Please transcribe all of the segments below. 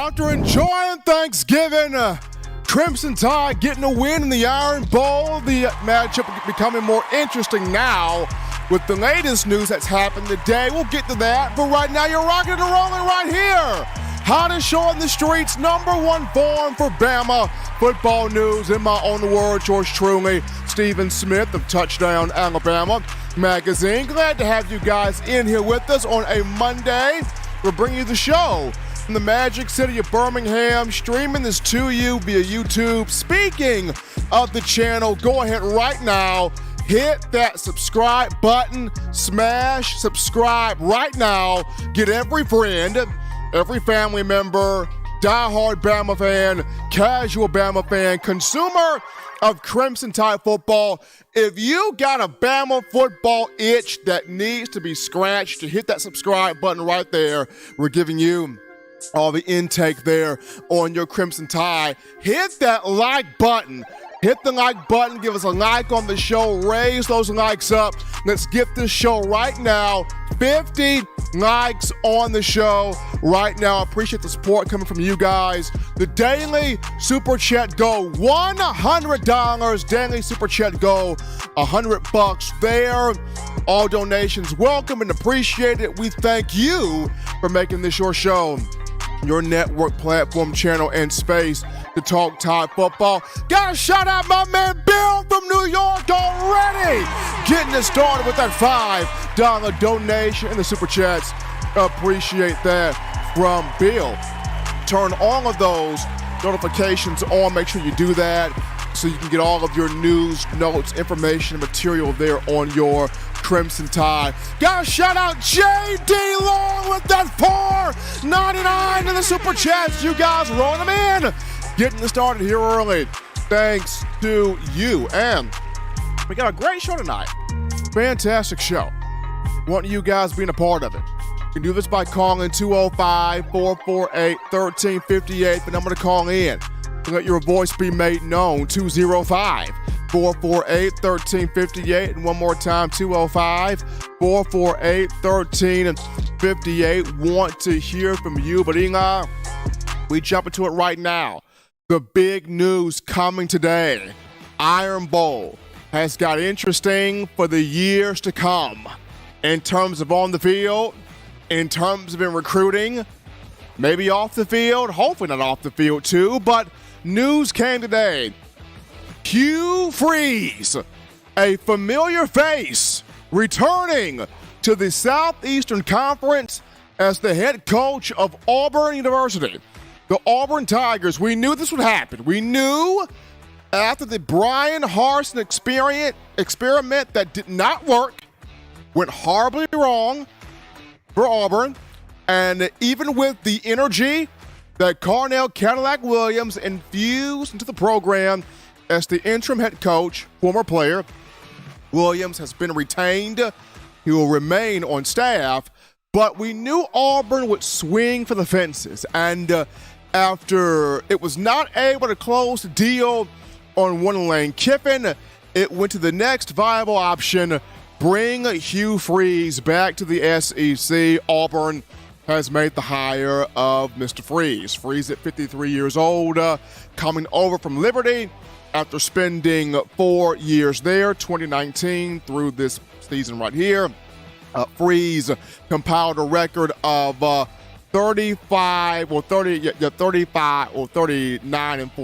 After enjoying Thanksgiving, Crimson Tide getting a win in the Iron Bowl. The matchup becoming more interesting now with the latest news that's happened today. We'll get to that, but right now you're rocking and rolling right here. Hottest show on the streets, #1 forum for Bama football news. In my own words, yours truly, Stephen Smith of Touchdown Alabama Magazine. Glad to have you guys in here with us on a Monday. We're bringing you the show from the magic city of Birmingham, streaming this to you via YouTube. Speaking of the channel, go ahead right now, hit that subscribe button, smash subscribe right now. Get every friend, every family member, diehard Bama fan, casual Bama fan, consumer of Crimson Tide football. If you got a Bama football itch that needs to be scratched, hit that subscribe button right there. We're giving you all the intake there on your Crimson Tide. Hit that like button. Hit the like button. Give us a like on the show. Raise those likes up. Let's get this show right now. 50 likes on the show right now. Appreciate the support coming from you guys. The daily super chat go $100. Daily super chat go $100 there. All donations welcome and appreciated. We thank you for making this your show, your network, platform, channel, and space to talk Tide football. Gotta shout out my man Bill from New York already. Getting it started with that $5 donation in the super chats. Appreciate that from Bill. Turn all of those notifications on. Make sure you do that so you can get all of your news, notes, information, and material there on your Crimson Tide. Gotta shout out J.D. Long with that $4.99 in the super chats. You guys rolling them in. Getting it started here early. Thanks to you. And we got a great show tonight. Fantastic show. Want you guys being a part of it. You can do this by calling 205-448-1358. The number to call in to let your voice be made known. 205-448-1358. And one more time, 205-448-1358. Want to hear from you. But we jump into it right now. The big news coming today. Iron Bowl has got interesting for the years to come. In terms of on the field, in terms of in recruiting, maybe off the field, hopefully not off the field too, but news came today. Hugh Freeze, a familiar face, returning to the Southeastern Conference as the head coach of Auburn University. The Auburn Tigers, we knew this would happen. We knew after the Brian Harsin experiment that did not work, went horribly wrong for Auburn, and even with the energy that Carnell Cadillac Williams infused into the program as the interim head coach, former player, Williams has been retained. He will remain on staff, but we knew Auburn would swing for the fences, and after it was not able to close the deal on one Lane Kiffin, it went to the next viable option, bring Hugh Freeze back to the SEC. Auburn has made the hire of Mr. Freeze. Freeze at 53 years old, coming over from Liberty after spending 4 years there, 2019 through this season right here. Freeze compiled a record of 39 and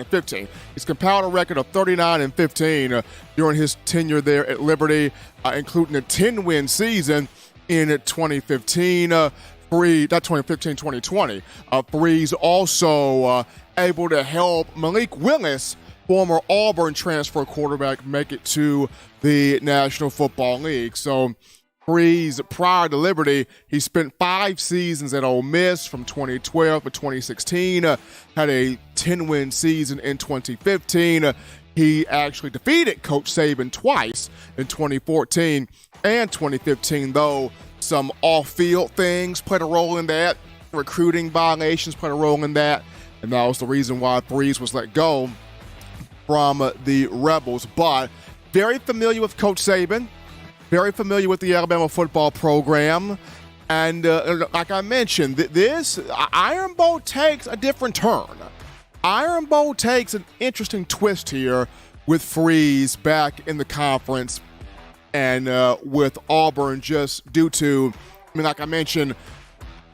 15. He's compiled a record of 39 and 15 during his tenure there at Liberty, including a 10-win season in 2015. 2020. Freeze also able to help Malik Willis, former Auburn transfer quarterback, make it to the National Football League. So Freeze, prior to Liberty, he spent 5 seasons at Ole Miss from 2012 to 2016, had a 10-win season in 2015. He actually defeated Coach Saban twice in 2014 and 2015, though some off-field things played a role in that. Recruiting violations played a role in that, and that was the reason why Freeze was let go from the Rebels. But very familiar with Coach Saban, very familiar with the Alabama football program, And like I mentioned, this Iron Bowl takes a different turn. Iron Bowl takes an interesting twist here with Freeze back in the conference and with Auburn, just due to, like I mentioned,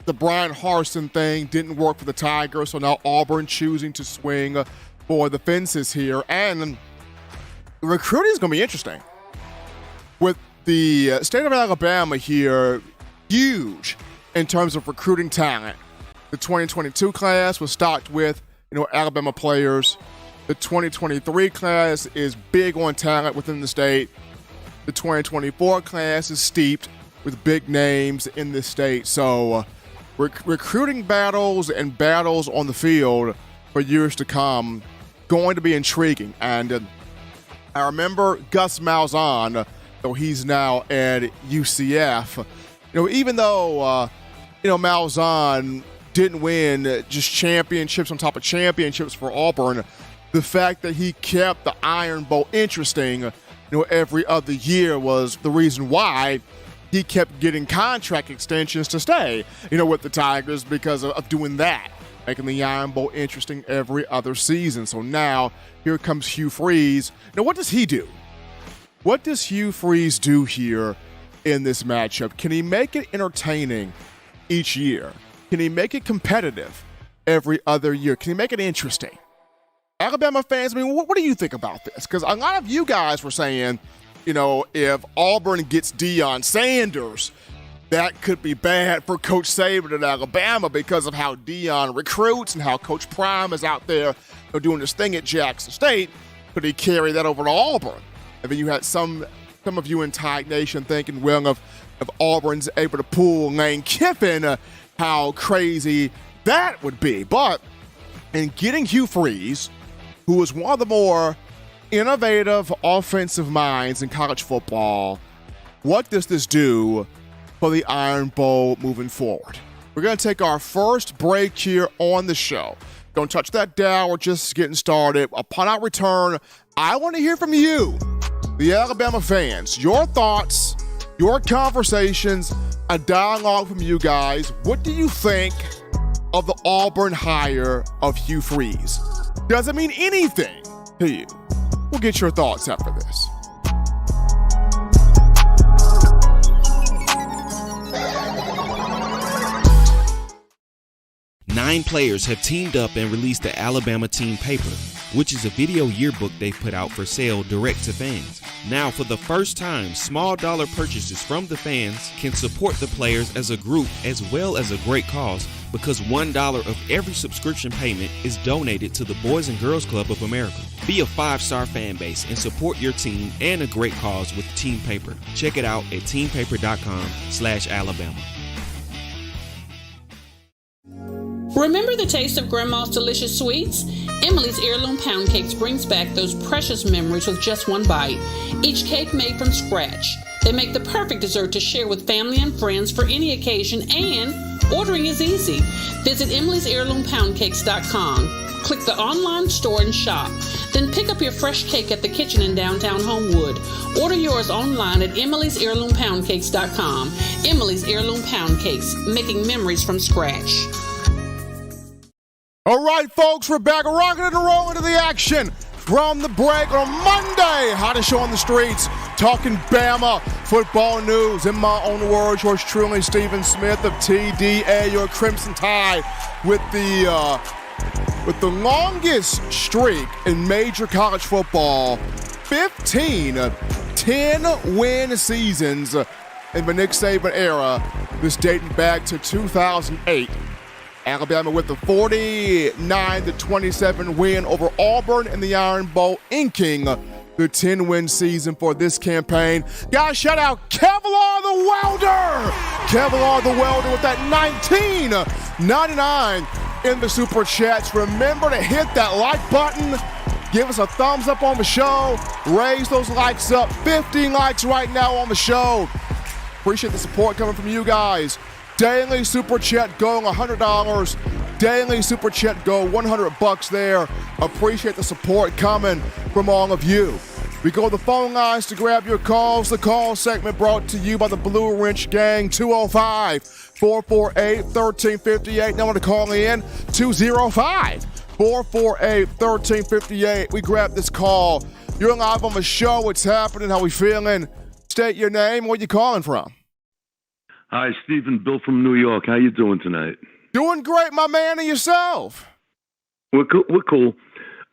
the Brian Harsin thing didn't work for the Tigers, so now Auburn choosing to swing for the fences here. And recruiting is going to be interesting. With the state of Alabama here, huge in terms of recruiting talent. The 2022 class was stocked with, Alabama players. The 2023 class is big on talent within the state. The 2024 class is steeped with big names in the state. So recruiting battles and battles on the field for years to come going to be intriguing. And I remember Gus Malzahn, though he's now at UCF, even though, Malzahn didn't win just championships on top of championships for Auburn, the fact that he kept the Iron Bowl interesting, every other year was the reason why he kept getting contract extensions to stay, with the Tigers because of doing that, making the Iron Bowl interesting every other season. So now here comes Hugh Freeze. Now, what does he do? What does Hugh Freeze do here in this matchup? Can he make it entertaining each year? Can he make it competitive every other year? Can he make it interesting? Alabama fans, what do you think about this? Because a lot of you guys were saying, if Auburn gets Deion Sanders, that could be bad for Coach Saban at Alabama because of how Deion recruits and how Coach Prime is out there doing this thing at Jackson State. Could he carry that over to Auburn? And then you had some of you in Tide Nation thinking, well, if Auburn's able to pull Lane Kiffin, how crazy that would be. But in getting Hugh Freeze, who is one of the more innovative offensive minds in college football, what does this do for the Iron Bowl moving forward? We're going to take our first break here on the show. Don't touch that dial. We're just getting started. Upon our return, I want to hear from you, the Alabama fans, your thoughts, your conversations, a dialogue from you guys. What do you think of the Auburn hire of Hugh Freeze? Does it mean anything to you? We'll get your thoughts after this. Nine players have teamed up and released the Alabama Team Paper, which is a video yearbook they've put out for sale direct to fans. Now, for the first time, small dollar purchases from the fans can support the players as a group as well as a great cause, because $1 of every subscription payment is donated to the Boys and Girls Club of America. Be a 5-star fan base and support your team and a great cause with Team Paper. Check it out at teampaper.com/Alabama. Remember the taste of Grandma's delicious sweets? Emily's Heirloom Pound Cakes brings back those precious memories with just one bite. Each cake made from scratch. They make the perfect dessert to share with family and friends for any occasion, and ordering is easy. Visit Emily'sHeirloomPoundCakes.com. Click the online store and shop. Then pick up your fresh cake at the kitchen in downtown Homewood. Order yours online at Emily'sHeirloomPoundCakes.com. Emily's Heirloom Pound Cakes, making memories from scratch. All right, folks, we're back rocking and rolling to the action from the break on Monday. Hottest show on the streets, talking Bama football news. In my own words, yours truly, Stephen Smith of TDA, your Crimson Tide, with the longest streak in major college football, 15 10-win seasons in the Nick Saban era, this dating back to 2008. Alabama with the 49-27 win over Auburn in the Iron Bowl, inking the 10-win season for this campaign. Guys, shout out Kevlar the Welder! Kevlar the Welder with that $19.99 in the Super Chats. Remember to hit that like button. Give us a thumbs up on the show. Raise those likes up. 15 likes right now on the show. Appreciate the support coming from you guys. Daily Super Chat go $100. Daily Super Chat go $100 there. Appreciate the support coming from all of you. We go to the phone lines to grab your calls. The call segment brought to you by the Blue Wrench Gang, 205-448-1358. Now want to call in, 205-448-1358. We grab this call. You're live on the show. What's happening? How we feeling? State your name. Where you calling from? Hi, Stephen. Bill from New York. How you doing tonight? Doing great, my man, and yourself? We're cool.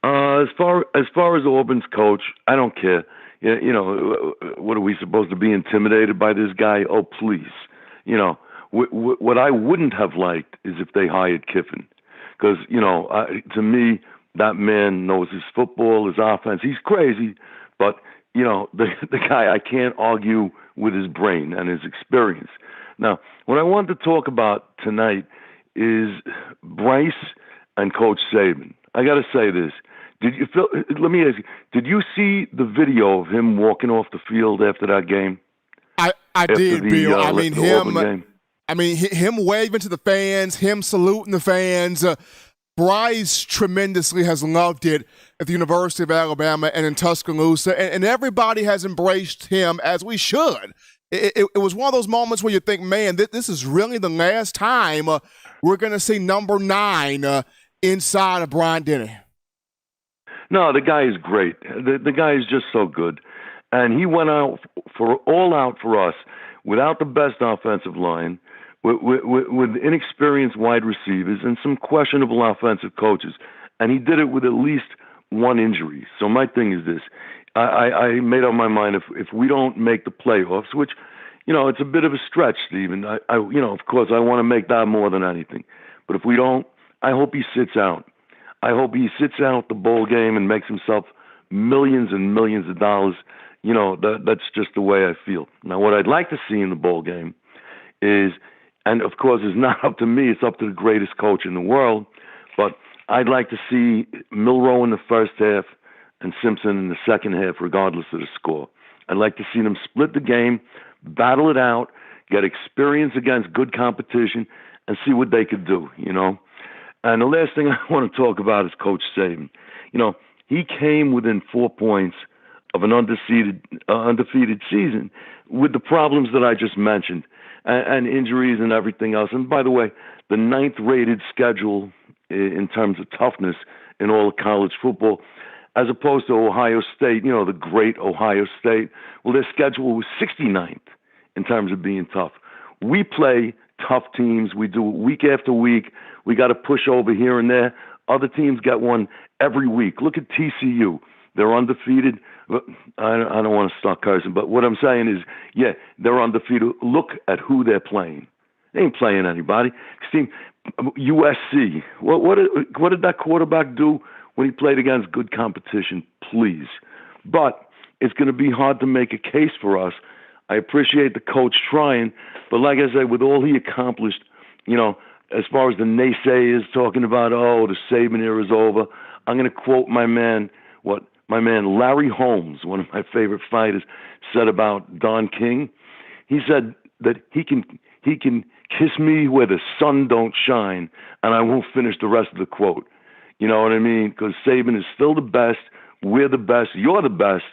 As far as Auburn's coach, I don't care. You know, what are we supposed to be intimidated by this guy? Oh, please. You know, what I wouldn't have liked is if they hired Kiffin, because to me, that man knows his football, his offense. He's crazy, but the guy, I can't argue with his brain and his experience. Now, what I wanted to talk about tonight is Bryce and Coach Saban. I got to say this. Let me ask you, did you see the video of him walking off the field after that game? I did, Bill. Him waving to the fans, him saluting the fans. Bryce tremendously has loved it at the University of Alabama and in Tuscaloosa, and everybody has embraced him as we should. It was one of those moments where you think, man, this is really the last time we're going to see number 9 inside of Brian Denny. No, the guy is great. The guy is just so good. And he went all out for us without the best offensive line, with inexperienced wide receivers and some questionable offensive coaches. And he did it with at least one injury. So my thing is this. I made up my mind if we don't make the playoffs, which, it's a bit of a stretch, Stephen. Of course, I want to make that more than anything. But if we don't, I hope he sits out. I hope he sits out the bowl game and makes himself millions and millions of dollars. That's just the way I feel. Now, what I'd like to see in the bowl game is, and of course it's not up to me, it's up to the greatest coach in the world, but I'd like to see Milroe in the first half and Simpson in the second half, regardless of the score. I'd like to see them split the game, battle it out, get experience against good competition, and see what they could do, And the last thing I want to talk about is Coach Saban. He came within 4 points of an undefeated season with the problems that I just mentioned, and injuries and everything else. And by the way, the 9th-rated schedule in terms of toughness in all of college football, as opposed to Ohio State, the great Ohio State. Well, their schedule was 69th in terms of being tough. We play tough teams. We do it week after week. We got to push over here and there. Other teams get one every week. Look at TCU. They're undefeated. I don't want to start cursing, but what I'm saying is, yeah, they're undefeated. Look at who they're playing. They ain't playing anybody. Steve, USC. What did that quarterback do when he played against good competition? Please. But it's going to be hard to make a case for us. I appreciate the coach trying, but like I said, with all he accomplished, as far as the naysayers talking about, the Saban era is over, I'm going to quote my man Larry Holmes, one of my favorite fighters, said about Don King. He said that he can kiss me where the sun don't shine, and I won't finish the rest of the quote. You know what I mean? Because Saban is still the best, we're the best, you're the best,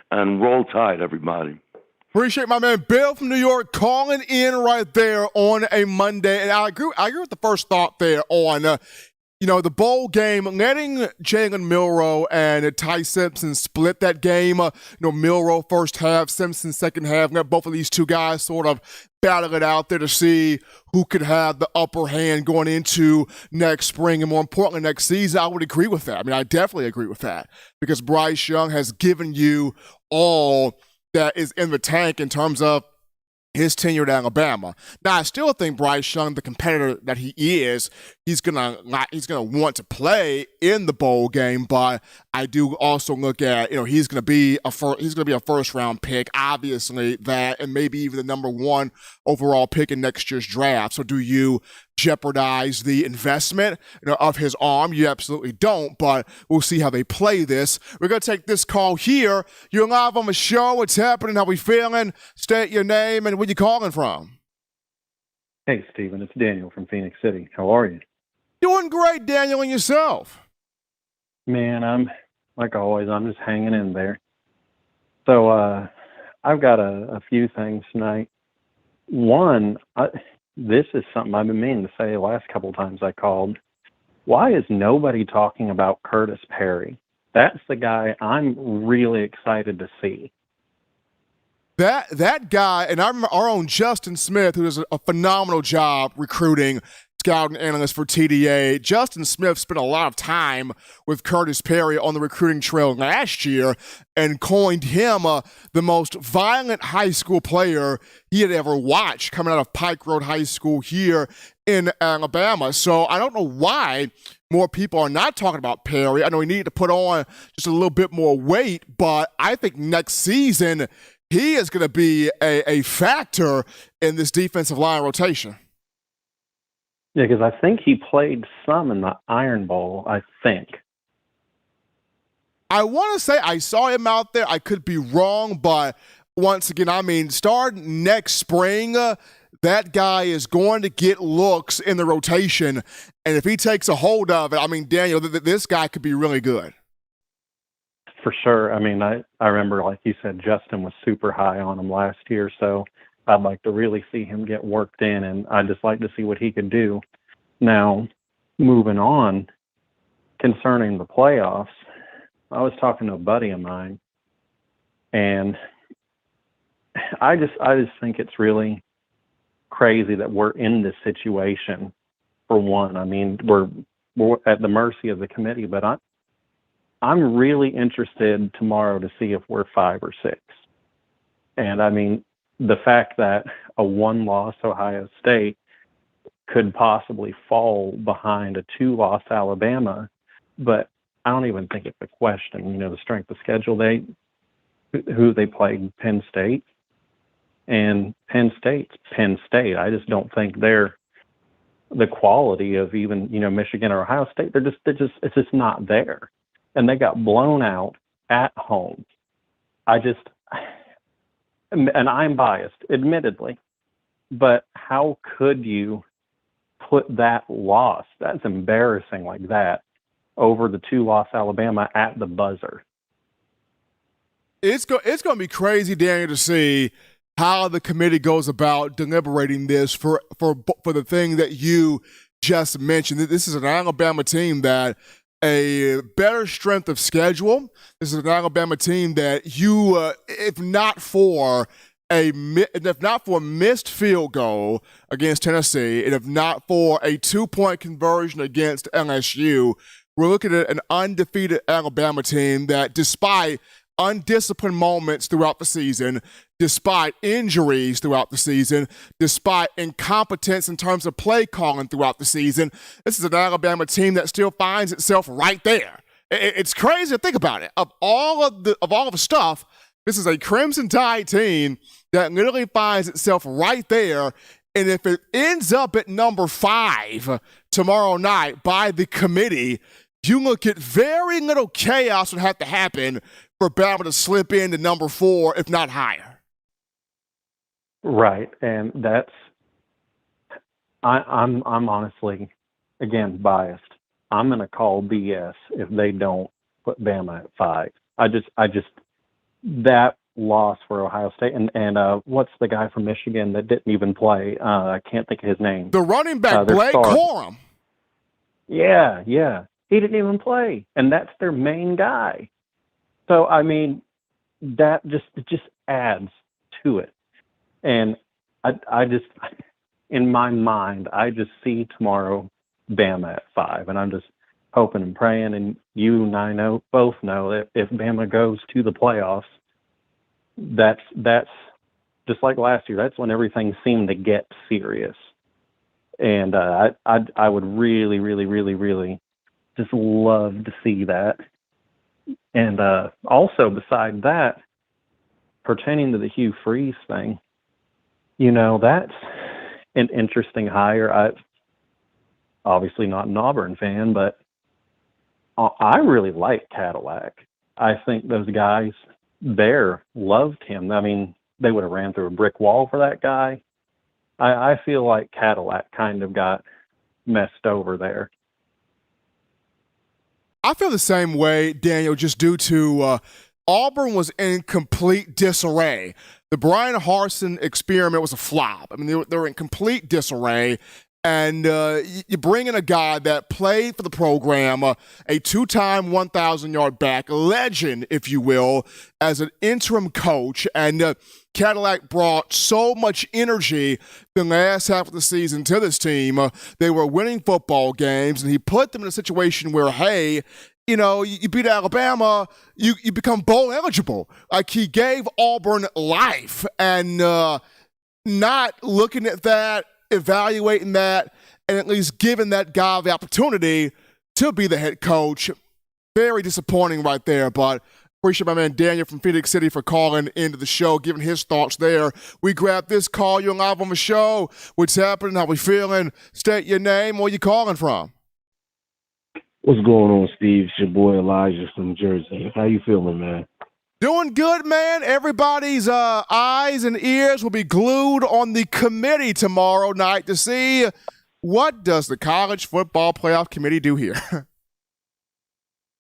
and roll tide, everybody. Appreciate my man Bill from New York calling in right there on a Monday. And I agree with the first thought there on, the bowl game, letting Jalen Milroe and Ty Simpson split that game. Milroe first half, Simpson second half. Let both of these two guys sort of battle it out there to see who could have the upper hand going into next spring and more importantly next season. I would agree with that. I definitely agree with that because Bryce Young has given you all that is in the tank in terms of his tenure at Alabama. Now, I still think Bryce Young, the competitor that he is, he's gonna want to play in the bowl game. But I do also look at, he's gonna be a first round pick, obviously that, and maybe even the number 1 overall pick in next year's draft. So, do you jeopardize the investment of his arm? You absolutely don't. But we'll see how they play this. We're gonna take this call here. You're live on the show. What's happening? How we feeling? State your name and where you calling from. Hey, Stephen, it's Daniel from Phoenix City. How are you? Doing great, Daniel, and yourself? Man, I'm like always. I'm just hanging in there. So I've got a few things tonight. One, this is something I've been meaning to say the last couple of times I called. Why is nobody talking about Curtis Perry? That's the guy I'm really excited to see. That guy, and I remember our own Justin Smith, who does a phenomenal job recruiting scouting analyst for TDA. Justin Smith spent a lot of time with Curtis Perry on the recruiting trail last year and coined him the most violent high school player he had ever watched coming out of Pike Road High School here in Alabama. So I don't know why more people are not talking about Perry. I know he needed to put on just a little bit more weight, but I think next season he is going to be a factor in this defensive line rotation. Yeah, because I think he played some in the Iron Bowl, I think. I want to say I saw him out there. I could be wrong, but once again, I mean, starting next spring, that guy is going to get looks in the rotation. And if he takes a hold of it, I mean, Daniel, this guy could be really good. For sure. I mean, I remember, like you said, Justin was super high on him last year, so I'd like to really see him get worked in, and I'd just like to see what he could do. Now, moving on, concerning the playoffs, I was talking to a buddy of mine, and I just think it's really crazy that we're in this situation. For one, I mean, we're at the mercy of the committee, but I'm really interested tomorrow to see if we're 5 or 6. And I mean, the fact that a 1-loss Ohio State could possibly fall behind a 2-loss Alabama, but I don't even think it's a question. You know, the strength of schedule, who they played, Penn State, and Penn State's Penn State. I just don't think they're the quality of even, you know, Michigan or Ohio State. It's just not there. And they got blown out at home. And I'm biased, admittedly, but how could you put that loss, that's embarrassing like that, over the 2-loss Alabama at the buzzer? It's going to be crazy, Daniel, to see how the committee goes about deliberating this for the thing that you just mentioned. This is an Alabama team that a better strength of schedule. This is an Alabama team that you, if not for a missed field goal against Tennessee, and if not for a 2-point conversion against LSU, we're looking at an undefeated Alabama team that, despite undisciplined moments throughout the season, despite injuries throughout the season, despite incompetence in terms of play calling throughout the season, this is an Alabama team that still finds itself right there. It's crazy to think about it. Of all of the stuff, this is a Crimson Tide team that literally finds itself right there. And if it ends up at number 5 tomorrow night by the committee, you look at very little chaos would have to happen for Bama to slip into number 4, if not higher. Right, and that's I'm honestly, again, biased. I'm going to call BS if they don't put Bama at 5. I just that loss for Ohio State, and what's the guy from Michigan that didn't even play? I can't think of his name. The running back, Blake Corum. Yeah, he didn't even play, and that's their main guy. So I mean, that just adds to it, and I just, in my mind, I just see tomorrow Bama at 5, and I'm just hoping and praying. And you and I both know that if Bama goes to the playoffs, that's just like last year. That's when everything seemed to get serious, and I would really, really, really, really just love to see that. And also, beside that, pertaining to the Hugh Freeze thing, you know, that's an interesting hire. I'm obviously not an Auburn fan, but I really like Cadillac. I think those guys there loved him. I mean, they would have ran through a brick wall for that guy. I feel like Cadillac kind of got messed over there. I feel the same way, Daniel, just due to Auburn was in complete disarray. The Brian Harsin experiment was a flop. I mean, they were in complete disarray. And you bring in a guy that played for the program, a two-time 1,000-yard back, legend, if you will, as an interim coach. And Cadillac brought so much energy the last half of the season to this team. They were winning football games, and he put them in a situation where, hey, you know, you beat Alabama, you become bowl eligible. Like, he gave Auburn life, and not looking at that, evaluating that, and at least giving that guy the opportunity to be the head coach. Very disappointing right there, but appreciate my man Daniel from Phoenix City for calling into the show, giving his thoughts there. We grabbed this call. You're live on the show. What's happening? How we feeling? State your name. Where you calling from? What's going on, Steve? It's your boy Elijah from Jersey. How you feeling, man? Doing good, man. Everybody's eyes and ears will be glued on the committee tomorrow night to see what does the College Football Playoff Committee do here.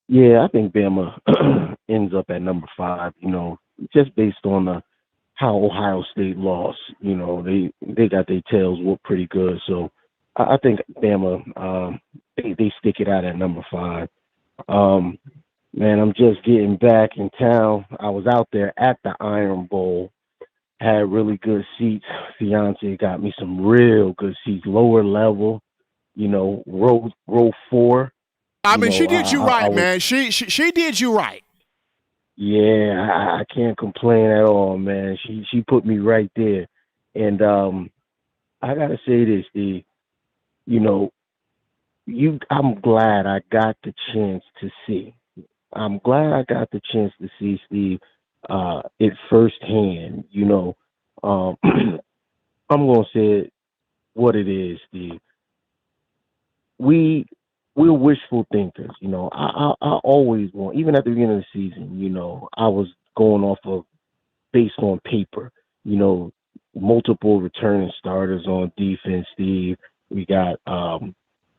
Yeah, I think Bama ends up at number 5, you know, just based on how Ohio State lost. You know, they got their tails whooped pretty good. So I think Bama, they stick it out at number 5. Man, I'm just getting back in town. I was out there at the Iron Bowl, had really good seats. Fiance got me some real good seats, lower level, you know, row 4. I mean, she did you right, man. She did you right. Yeah, I can't complain at all, man. She put me right there. And I gotta say this, Steve. You know, I'm glad I got the chance to see. I'm glad I got the chance to see, Steve, it firsthand. You know, I'm gonna say it what it is, Steve. We're wishful thinkers. You know, I always want, even at the beginning of the season, you know, I was going off of based on paper. You know, multiple returning starters on defense, Steve. We got,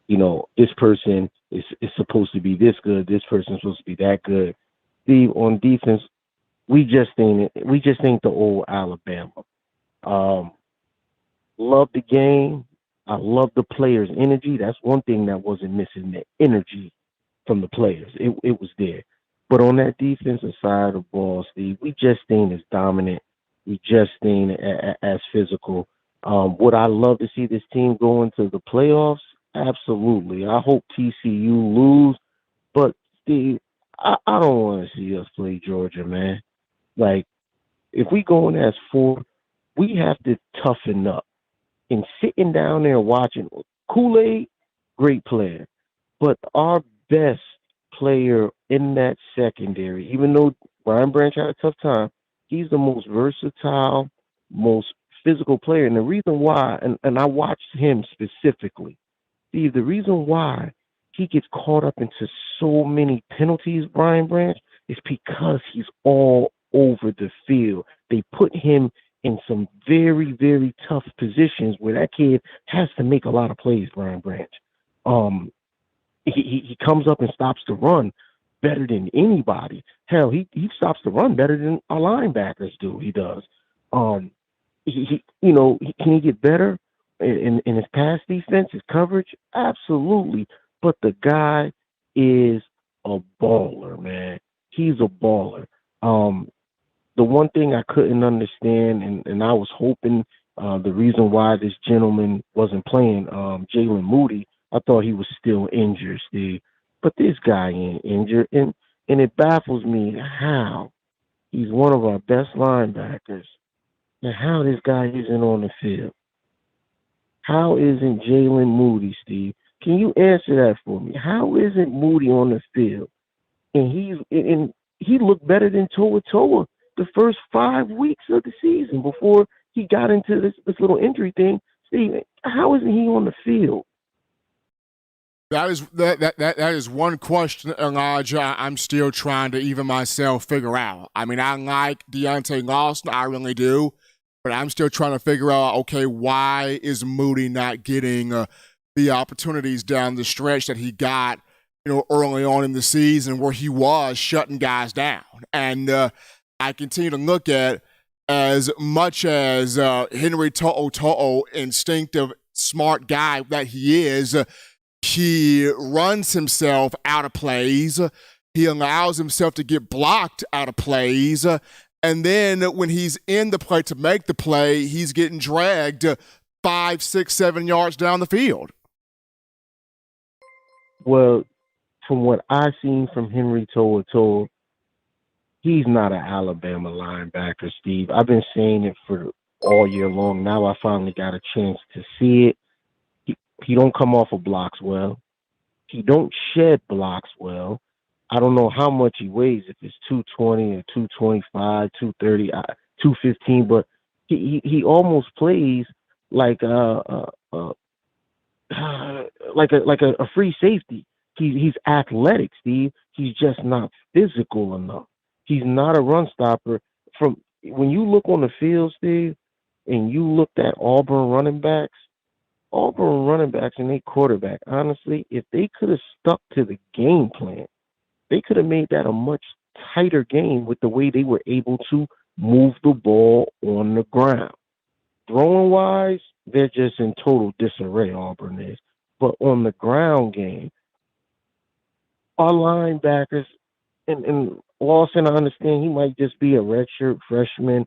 you know, this person is supposed to be this good. This person's supposed to be that good. Steve, on defense, we just ain't the old Alabama. Love the game. I love the players' energy. That's one thing that wasn't missing, the energy from the players. It was there. But on that defensive side of the ball, Steve, we just ain't as dominant. We just ain't as physical. Would I love to see this team go into the playoffs? Absolutely. I hope TCU lose. But, Steve, I don't want to see us play Georgia, man. Like, if we go in as 4, we have to toughen up. And sitting down there watching Kool-Aid, great player. But our best player in that secondary, even though Brian Branch had a tough time, he's the most versatile, most physical player. And the reason why, and I watched him specifically, Steve, the reason why he gets caught up into so many penalties, Brian Branch, is because he's all over the field. They put him in some very, very tough positions where that kid has to make a lot of plays, Brian Branch. He comes up and stops the run better than anybody. Hell, he stops the run better than our linebackers do. He does. You know, can he get better in his pass defense, his coverage? Absolutely. But the guy is a baller, man. He's a baller. The one thing I couldn't understand, and I was hoping the reason why this gentleman wasn't playing, Jalen Moody, I thought he was still injured, Steve. But this guy ain't injured. And it baffles me how he's one of our best linebackers and how this guy isn't on the field. How isn't Jalen Moody, Steve? Can you answer that for me? How isn't Moody on the field? And he looked better than Toa the first 5 weeks of the season before he got into this little injury thing. Steve, how isn't he on the field? That is one question, Elijah, I'm still trying to even myself figure out. I mean, I like Deontay Lawson, I really do, but I'm still trying to figure out, okay, why is Moody not getting the opportunities down the stretch that he got early on in the season where he was shutting guys down. And I continue to look at as much as Henry To'o, instinctive, smart guy that he is, he runs himself out of plays. He allows himself to get blocked out of plays. And then when he's in the play to make the play, he's getting dragged 5, 6, 7 yards down the field. Well, from what I've seen from Henry To'o, he's not an Alabama linebacker, Steve. I've been saying it for all year long. Now I finally got a chance to see it. He don't come off of blocks well. He don't shed blocks well. I don't know how much he weighs, if it's 220 or 225, 230, 215, but he almost plays like a free safety. He's athletic, Steve. He's just not physical enough. He's not a run stopper. From when you look on the field, Steve, and you looked at Auburn running backs and their quarterback, honestly, if they could have stuck to the game plan, they could have made that a much tighter game with the way they were able to move the ball on the ground. Throwing-wise, they're just in total disarray, Auburn is. But on the ground game, our linebackers, and Lawson, I understand he might just be a redshirt freshman.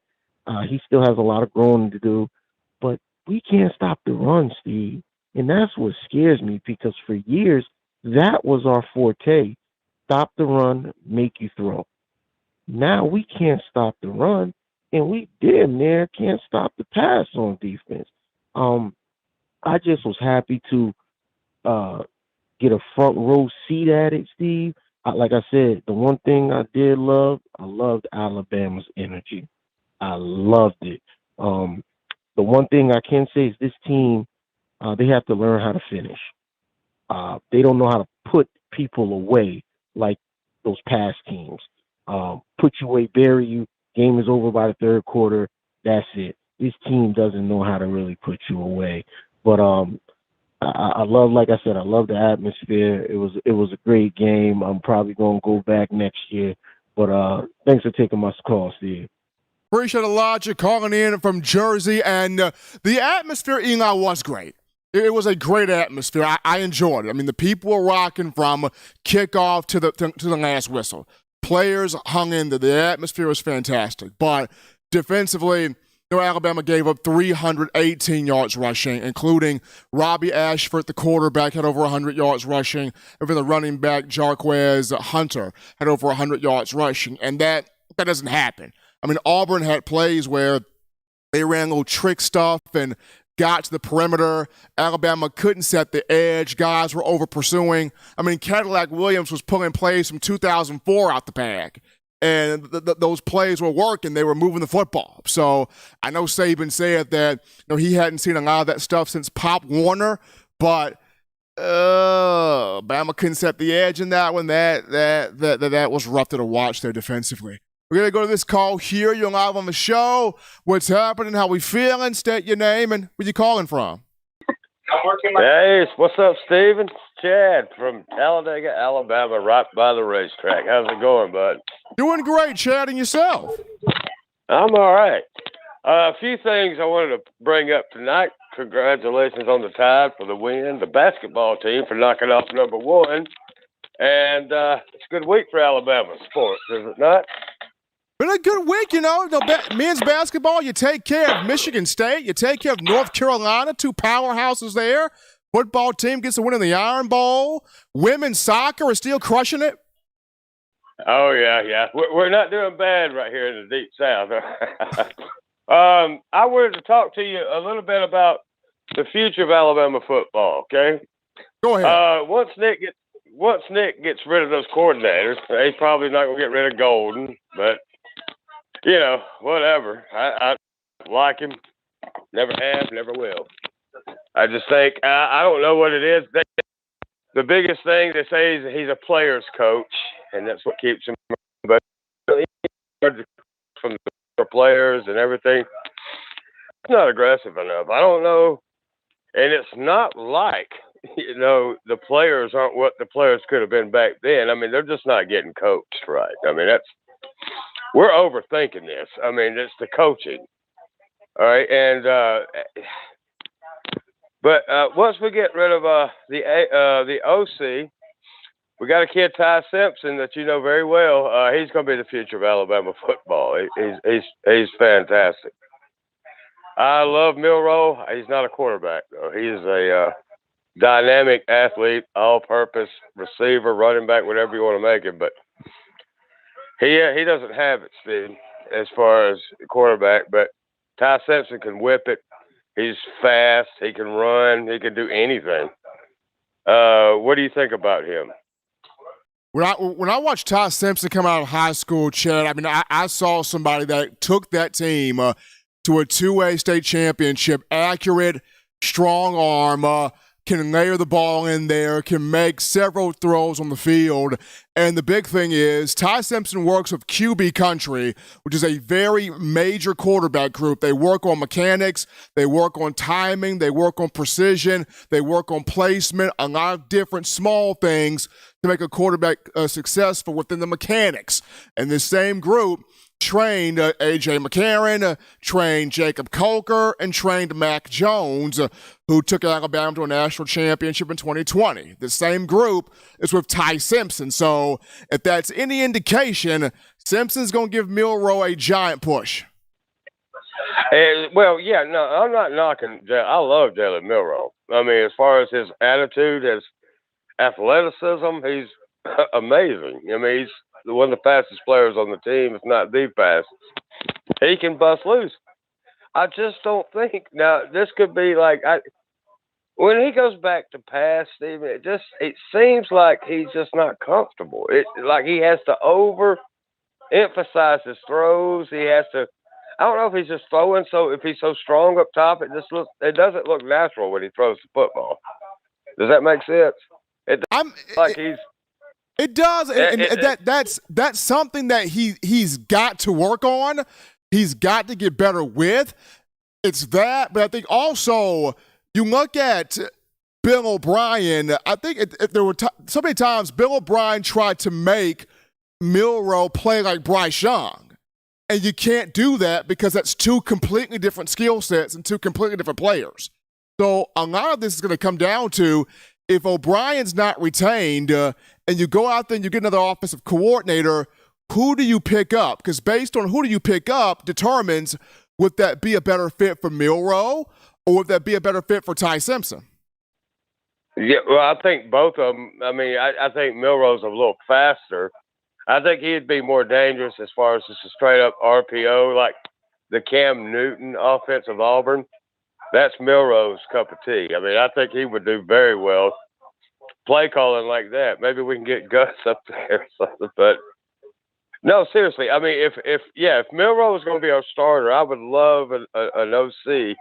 He still has a lot of growing to do. But we can't stop the run, Steve. And that's what scares me, because for years, that was our forte. Stop the run, make you throw. Now we can't stop the run, and we damn near can't stop the pass on defense. I just was happy to get a front row seat at it, Steve. Like I said, the one thing I loved Alabama's energy. I loved it. The one thing I can say is this team, they have to learn how to finish. They don't know how to put people away like those past teams. Put you away, bury you, game is over by the third quarter, that's it. This team doesn't know how to really put you away. But I love, like I said, I love the atmosphere. It was a great game. I'm probably going to go back next year. But thanks for taking my call, Steve. Appreciate Elijah calling in from Jersey. And the atmosphere, Eli, was great. It was a great atmosphere. I enjoyed it. I mean, the people were rocking from kickoff to the last whistle. Players hung in there. The atmosphere was fantastic. But defensively, Alabama gave up 318 yards rushing, including Robbie Ashford, the quarterback, had over 100 yards rushing. And for the running back, Jarquez Hunter had over 100 yards rushing. And that doesn't happen. I mean, Auburn had plays where they ran little trick stuff and got to the perimeter. Alabama couldn't set the edge. Guys were over pursuing. I mean, Cadillac Williams was pulling plays from 2004 out the bag. And those plays were working. They were moving the football. So I know Saban said that he hadn't seen a lot of that stuff since Pop Warner, but Bama couldn't set the edge in that one. That was rough to watch there defensively. We're going to go to this call here. You're live on the show. What's happening? How we feeling? State your name and where you calling from. Hey, what's up, Steven? It's Chad from Talladega, Alabama, right by the racetrack. How's it going, bud? Doing great, Chad, and yourself? I'm all right. A few things I wanted to bring up tonight. Congratulations on the Tide for the win. The basketball team for knocking off number one. And it's a good week for Alabama sports, is it not? Been a good week, men's basketball, you take care of Michigan State, you take care of North Carolina, two powerhouses there. Football team gets a win in the Iron Bowl. Women's soccer is still crushing it. Oh, yeah. We're not doing bad right here in the Deep South. I wanted to talk to you a little bit about the future of Alabama football, okay? Go ahead. Once Nick gets rid of those coordinators, he's probably not going to get rid of Golden, but whatever. I like him. Never have, never will. I just think, I don't know what it is. The biggest thing they say is he's a player's coach, and that's what keeps him. But from the players and everything, it's not aggressive enough. I don't know. And it's not like the players aren't what the players could have been back then. I mean, they're just not getting coached right. I mean, we're overthinking this. I mean, it's the coaching. All right, and but once we get rid of the OC, we got a kid, Ty Simpson, that you know very well. He's going to be the future of Alabama football. He's fantastic. I love Milroe. He's not a quarterback though. He's a dynamic athlete, all-purpose receiver, running back, whatever you want to make him. But he doesn't have it, Steve, as far as quarterback. But Ty Simpson can whip it. He's fast. He can run. He can do anything. What do you think about him? When I watched Ty Simpson come out of high school, Chad, I mean, I saw somebody that took that team to a 2A state championship, accurate, strong arm, can layer the ball in there, can make several throws on the field. And the big thing is Ty Simpson works with QB Country, which is a very major quarterback group. They work on mechanics, they work on timing, they work on precision, they work on placement, a lot of different small things to make a quarterback successful within the mechanics. And this same group trained A.J. McCarron, trained Jacob Coker, and trained Mac Jones, who took Alabama to a national championship in 2020. The same group is with Ty Simpson. So if that's any indication, Simpson's going to give Milroe a giant push. Well, yeah, no, I'm not knocking. I love Jalen Milroe. I mean, as far as his attitude, his athleticism, he's amazing. I mean, he's one of the fastest players on the team, if not the fastest. He can bust loose. I just don't think now this could be like when he goes back to pass, Steve. It seems like he's just not comfortable. Like he has to emphasize his throws. He has to. I don't know if he's just throwing. So if he's so strong up top, it doesn't look natural when he throws the football. Does that make sense? It does, and that's something that he's got to work on. He's got to get better with. It's that, but I think also you look at Bill O'Brien. I think there were so many times Bill O'Brien tried to make Milroe play like Bryce Young, and you can't do that because that's two completely different skill sets and two completely different players. So a lot of this is going to come down to if O'Brien's not retained and you go out there and you get another offensive coordinator, who do you pick up? Because based on who do you pick up determines would that be a better fit for Milroe or would that be a better fit for Ty Simpson? Yeah, well, I think both of them. I mean, I think Milroe's a little faster. I think he'd be more dangerous as far as just a straight-up RPO, like the Cam Newton offense of Auburn. That's Milroe's cup of tea. I mean, I think he would do very well play calling like that. Maybe we can get Gus up there or something. But no, seriously. I mean, if Milroe is going to be our starter, I would love an OC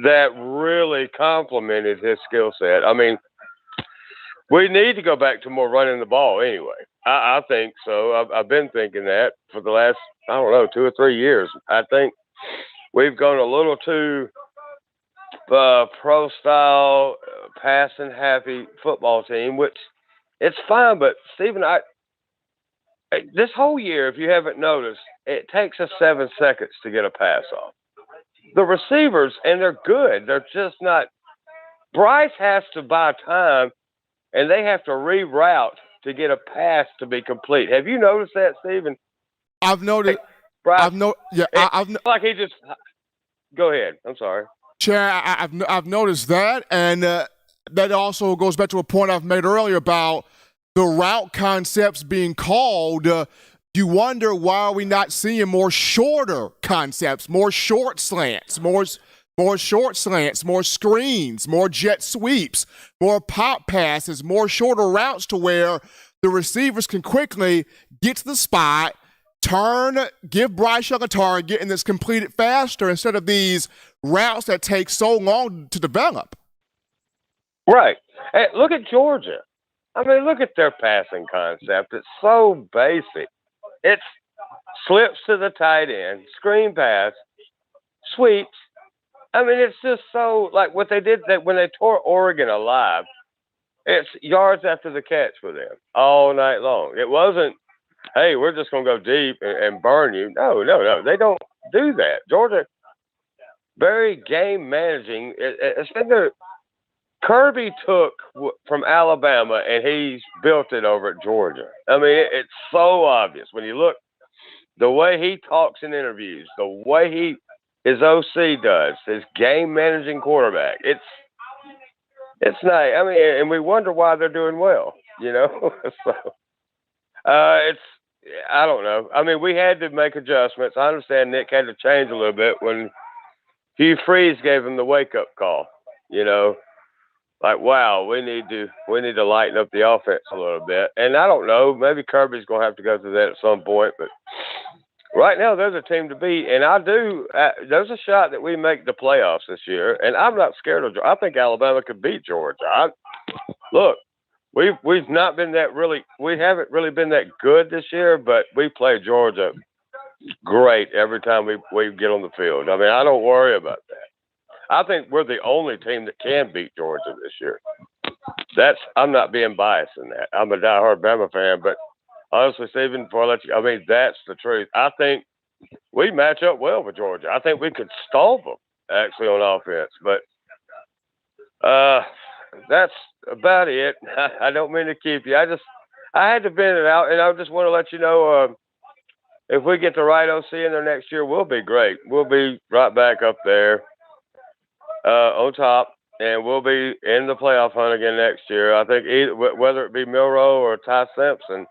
that really complemented his skill set. I mean, we need to go back to more running the ball anyway. I think so. I've been thinking that for the last, 2 or 3 years. I think we've gone a little too pro-style, passing-happy football team, which it's fine. But, Stephen, this whole year, if you haven't noticed, it takes us 7 seconds to get a pass off. The receivers, and they're good, they're just not. Bryce has to buy time, and they have to reroute to get a pass to be complete. Have you noticed that, Stephen? I've noticed. Bryce, like he just. Go ahead. I'm sorry. Chad, I've noticed that, and that also goes back to a point I've made earlier about the route concepts being called. You wonder why are we not seeing more shorter concepts, more short slants, more short slants, more screens, more jet sweeps, more pop passes, more shorter routes to where the receivers can quickly get to the spot, turn, give Bryce Young a target, and it's completed faster instead of these routes that take so long to develop. Right. Hey, look at Georgia. I mean, look at their passing concept. It's so basic. It's slips to the tight end, screen pass, sweeps. I mean, it's just so like what they did that when they tore Oregon alive. It's yards after the catch for them all night long. It wasn't, hey, we're just going to go deep and burn you. No. They don't do that. Georgia, very game managing. It's been Kirby took from Alabama and he's built it over at Georgia. I mean, it's so obvious when you look the way he talks in interviews, the way his OC does, his game managing quarterback. It's nice. I mean, and we wonder why they're doing well, so it's, I don't know. I mean, we had to make adjustments. I understand Nick had to change a little bit when Hugh Freeze gave him the wake up call, like, wow, we need to lighten up the offense a little bit. And I don't know, maybe Kirby's going to have to go through that at some point, but right now there's a team to beat. And there's a shot that we make the playoffs this year. And I'm not scared of Georgia. I think Alabama could beat Georgia. Look, we've not been we haven't really been that good this year, but we play Georgia great every time we get on the field. I mean, I don't worry about that. I think we're the only team that can beat Georgia this year. I'm not being biased in that. I'm a diehard Bama fan, but honestly, Stephen, before I let you, I mean, that's the truth. I think we match up well with Georgia. I think we could stall them actually on offense, but that's about it. I don't mean to keep you. I had to vent it out, and I just want to let you know, if we get the right OC in there next year, we'll be great. We'll be right back up there. On top, and we'll be in the playoff hunt again next year. I think whether it be Milroe or Ty Simpson,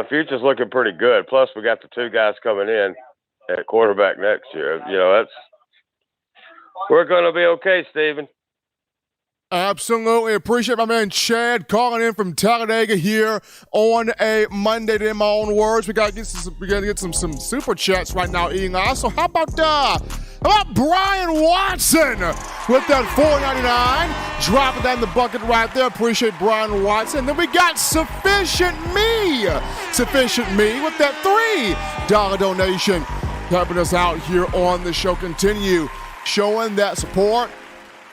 future's looking pretty good. Plus, we got the two guys coming in at quarterback next year. We're going to be okay, Stephen. Absolutely. Appreciate my man Chad calling in from Talladega here on a Monday. In my own words, we gotta get some super chats right now, Eli. So how about Brian Watson with that $4.99, dropping that in the bucket right there. Appreciate Brian Watson. Then we got Sufficient Me with that $3 donation, helping us out here on the show. Continue showing that support.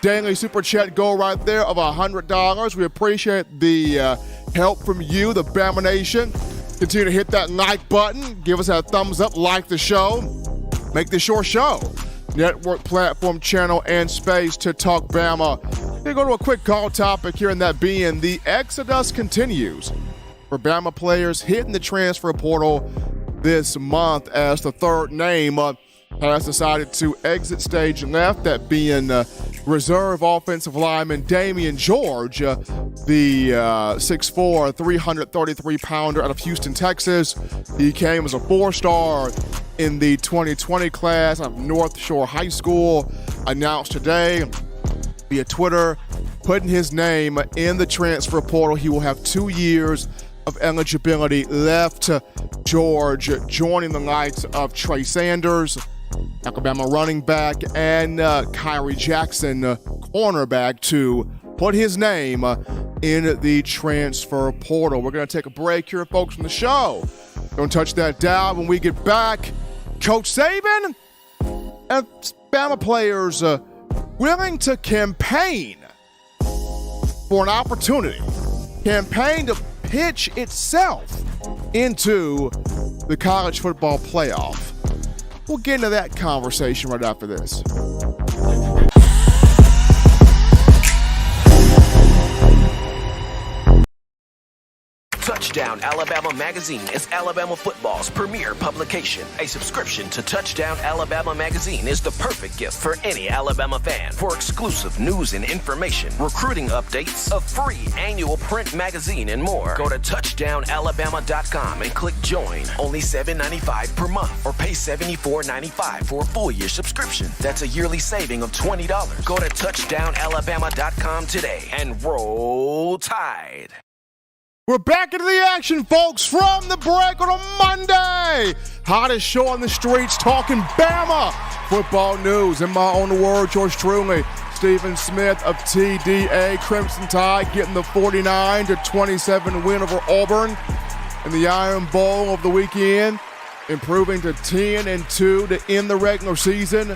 Daily super chat goal right there of $100. We appreciate the help from you, the Bama Nation. Continue to hit that like button. Give us that thumbs up, like the show. Make this your show. Network, platform, channel, and space to talk Bama. We're going to go to a quick call topic here, and that being the exodus continues for Bama players hitting the transfer portal this month as the third name has decided to exit stage left, that being reserve offensive lineman Damian George, the 6'4", 333-pounder out of Houston, Texas. He came as a 4-star in the 2020 class of North Shore High School. Announced today via Twitter, putting his name in the transfer portal. He will have 2 years of eligibility left. George joining the likes of Trey Sanders, Alabama running back, and Kyrie Jackson, cornerback, to put his name in the transfer portal. We're going to take a break here, folks, from the show. Don't touch that dial. When we get back, Coach Saban and Bama players willing to campaign for an opportunity. Campaign to pitch itself into the college football playoff. We'll get into that conversation right after this. Touchdown Alabama Magazine is Alabama football's premier publication. A subscription to Touchdown Alabama Magazine is the perfect gift for any Alabama fan. For exclusive news and information, recruiting updates, a free annual print magazine, and more, go to touchdownalabama.com and click join. Only $7.95 per month, or pay $74.95 for a full year subscription. That's a yearly saving of $20. Go to touchdownalabama.com today and roll Tide. We're back into the action, folks, from the break on a Monday. Hottest show on the streets, talking Bama football news. In my own words, yours truly, Stephen Smith of TDA. Crimson Tide getting the 49-27 win over Auburn in the Iron Bowl of the weekend, improving to 10-2 to end the regular season.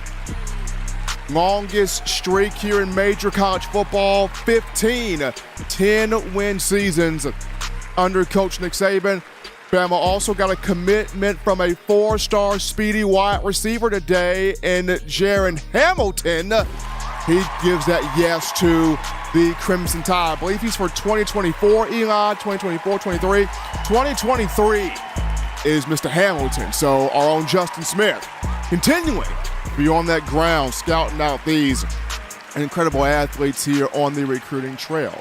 longest streak here in major college football, 15 10-win seasons under Coach Nick Saban. Bama also got a commitment from a 4-star speedy wide receiver today in Jaron Hamilton. He gives that yes to the Crimson Tide. I believe he's for 2024, Eli, 2024, 23. 2023 is Mr. Hamilton. So our own Justin Smith continuing to be on that ground, scouting out these incredible athletes here on the recruiting trail.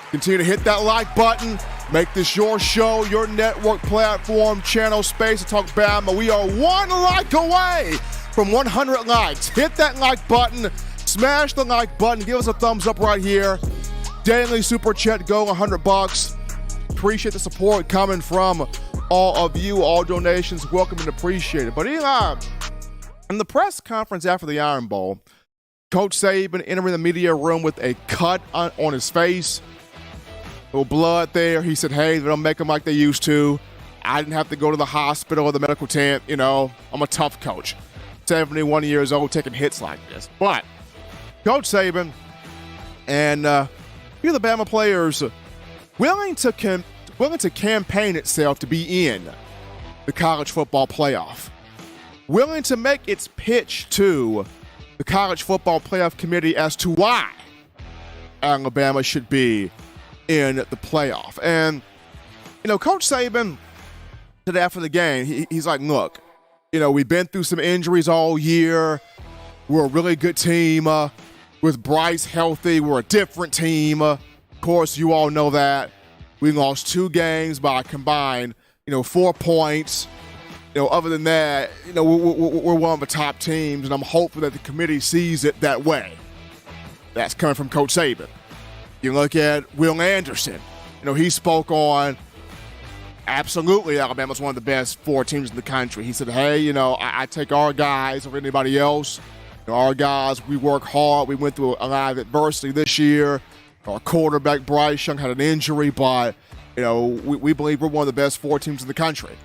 Continue to hit that like button. Make this your show, your network platform, channel, space to talk Bama. We are one like away from 100 likes. Hit that like button. Smash the like button. Give us a thumbs up right here. Daily super chat go $100. Appreciate the support coming from all of you. All donations welcome and appreciated. But Eli, in the press conference after the Iron Bowl, Coach Saban entering the media room with a cut on his face. A little blood there. He said, hey, they don't make them like they used to. I didn't have to go to the hospital or the medical tent. You know, I'm a tough coach. 71 years old taking hits like this. But Coach Saban and the Bama players willing to campaign itself to be in the college football playoff. Willing to make its pitch to the college football playoff committee as to why Alabama should be in the playoff. And, you know, Coach Saban, today after the game, he's like, look, you know, we've been through some injuries all year. We're a really good team. With Bryce healthy, we're a different team. Of course, you all know that. We lost 2 games by a combined, 4 points. Other than that, we're one of the top teams, and I'm hopeful that the committee sees it that way. That's coming from Coach Saban. You look at Will Anderson. He spoke on absolutely Alabama's one of the best 4 teams in the country. He said, hey, I take our guys over anybody else. Our guys, we work hard. We went through a lot of adversity this year. Our quarterback, Bryce Young, had an injury, but, we believe we're one of the best 4 teams in the country.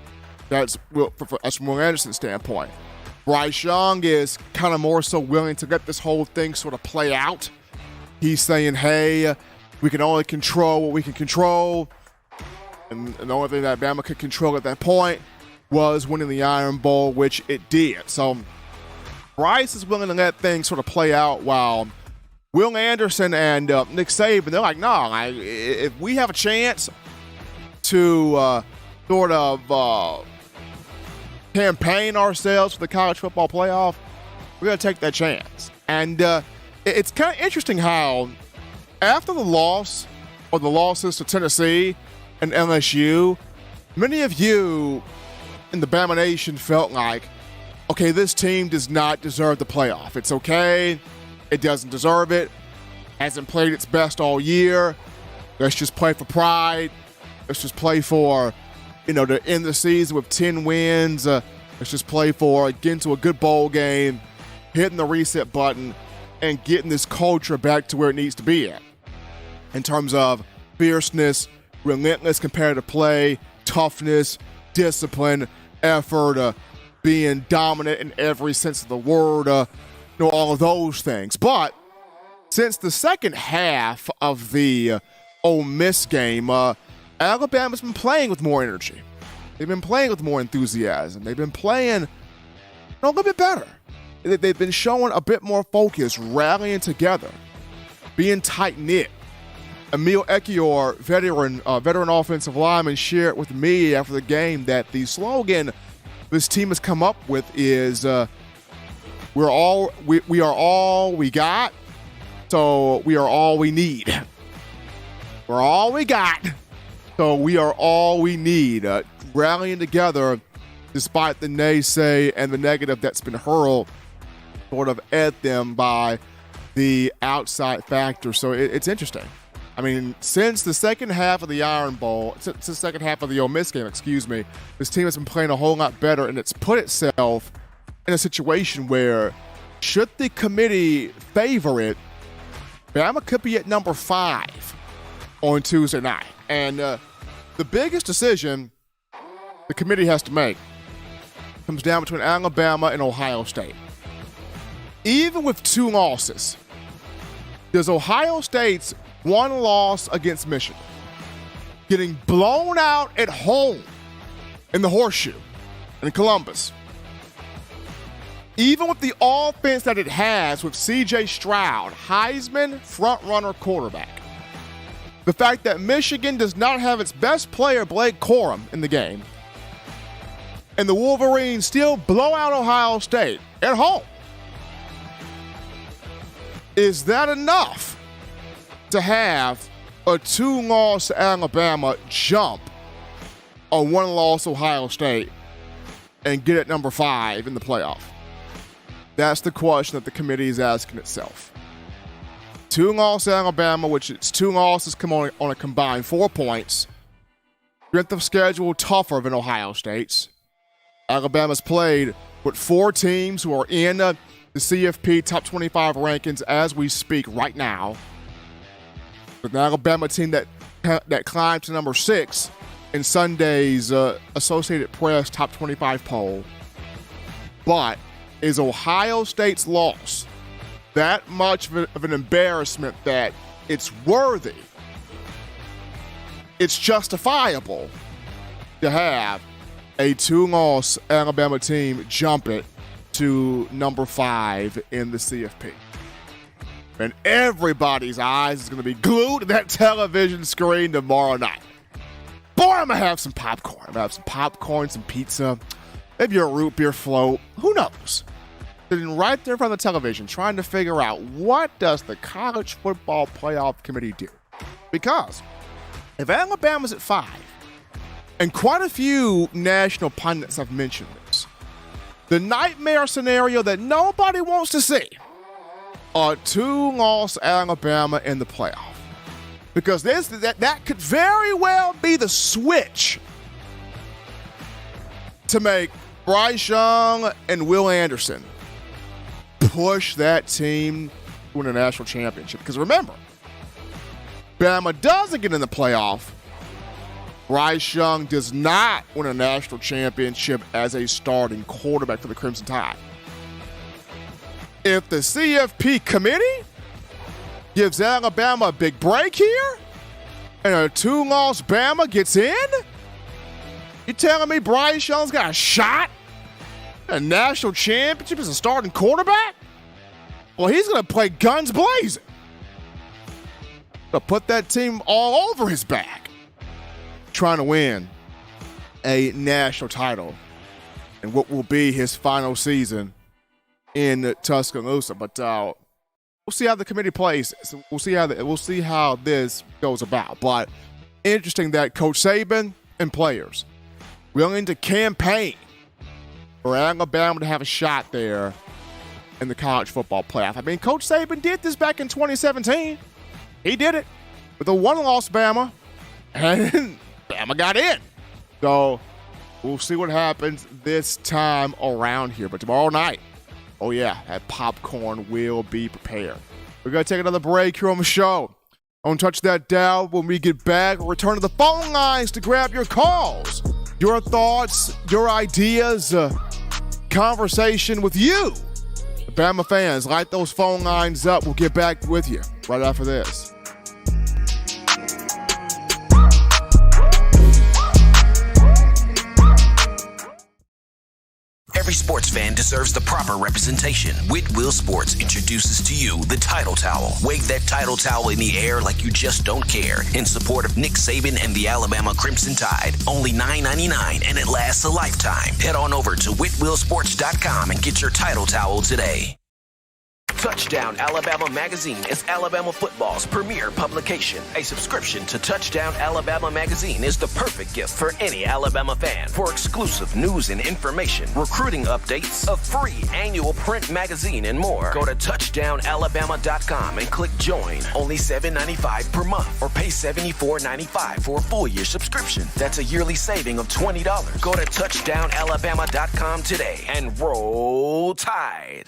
That's from Will Anderson's standpoint. Bryce Young is kind of more so willing to let this whole thing sort of play out. He's saying, hey, we can only control what we can control. And the only thing that Bama could control at that point was winning the Iron Bowl, which it did. So Bryce is willing to let things sort of play out while Will Anderson and Nick Saban, they're like, no, if we have a chance to sort of campaign ourselves for the college football playoff, we're going to take that chance. And it's kind of interesting how after the loss or the losses to Tennessee and LSU, many of you in the Bama Nation felt like, okay, this team does not deserve the playoff. It's okay. It doesn't deserve it. Hasn't played its best all year. Let's just play for pride. Let's just play for, to end the season with 10 wins. Let's just play for getting to a good bowl game, hitting the reset button, and getting this culture back to where it needs to be at. In terms of fierceness, relentless competitive play, toughness, discipline, effort, being dominant in every sense of the word, all of those things. But since the second half of the Ole Miss game, Alabama's been playing with more energy. They've been playing with more enthusiasm. They've been playing a little bit better. They've been showing a bit more focus, rallying together, being tight-knit. Emil Ekiyor, veteran offensive lineman, shared with me after the game that the slogan this team has come up with is we are all we got, so we are all we need. We're all we got, so we are all we need. Rallying together despite the naysay and the negative that's been hurled sort of at them by the outside factor. So it's interesting. I mean, since the second half of the Iron Bowl, since the second half of the Ole Miss game, this team has been playing a whole lot better, and it's put itself in a situation where, should the committee favor it, Bama could be at number 5 on Tuesday night. And the biggest decision the committee has to make comes down between Alabama and Ohio State. even with 2 losses, there's Ohio State's 1 loss against Michigan, getting blown out at home in the Horseshoe in Columbus. Even with the offense that it has with C.J. Stroud, Heisman front-runner quarterback, the fact that Michigan does not have its best player, Blake Corum, in the game, and the Wolverines still blow out Ohio State at home, is that enough to have a 2-loss Alabama jump a 1-loss Ohio State and get at number 5 in the playoff? That's the question that the committee is asking itself. 2-loss Alabama, which its 2 losses come on a combined 4 points. Strength of schedule tougher than Ohio State's. Alabama's played with 4 teams who are in the CFP top 25 rankings as we speak right now. With an Alabama team that climbed to number 6 in Sunday's Associated Press top 25 poll. But is Ohio State's loss that much of an embarrassment that it's worthy, it's justifiable to have a 2-loss Alabama team jump it to number 5 in the CFP? And everybody's eyes is going to be glued to that television screen tomorrow night. Boy, I'm going to have some popcorn. I'm going to have some popcorn, some pizza, maybe a root beer float. Who knows? Sitting right there in front of the television trying to figure out, what does the college football playoff committee do? Because if Alabama's at 5, and quite a few national pundits have mentioned this, the nightmare scenario that nobody wants to see, a 2-loss Alabama in the playoff. Because that could very well be the switch to make Bryce Young and Will Anderson push that team to win a national championship. Because remember, Bama doesn't get in the playoff. Bryce Young does not win a national championship as a starting quarterback for the Crimson Tide. If the CFP committee gives Alabama a big break here and a 2-loss Bama gets in, you telling me Bryce Young's got a shot at a national championship as a starting quarterback? Well, he's going to play guns blazing to put that team all over his back, trying to win a national title in what will be his final season in Tuscaloosa. But we'll see how the committee plays this. We'll see how this goes about. But interesting that Coach Saban and players willing to campaign for Alabama to have a shot there in the college football playoff. I mean, Coach Saban did this back in 2017. He did it with a 1-loss Bama, and Bama got in. So we'll see what happens this time around here. But tomorrow night, oh yeah, that popcorn will be prepared. We're going to take another break here on the show. Don't touch that dial. When we get back, we'll return to the phone lines to grab your calls, your thoughts, your ideas, conversation with you. The Bama fans, light those phone lines up. We'll get back with you right after this. Every sports fan deserves the proper representation. Whitwell Sports introduces to you the Title Towel. Wave that Title Towel in the air like you just don't care in support of Nick Saban and the Alabama Crimson Tide. Only $9.99 and it lasts a lifetime. Head on over to whitwellsports.com and get your Title Towel today. Touchdown Alabama Magazine is Alabama football's premier publication. A subscription to Touchdown Alabama Magazine is the perfect gift for any Alabama fan. For exclusive news and information, recruiting updates, a free annual print magazine, and more, go to touchdownalabama.com and click join. Only $7.95 per month, or pay $74.95 for a full year subscription. That's a yearly saving of $20. Go to touchdownalabama.com today and roll Tide.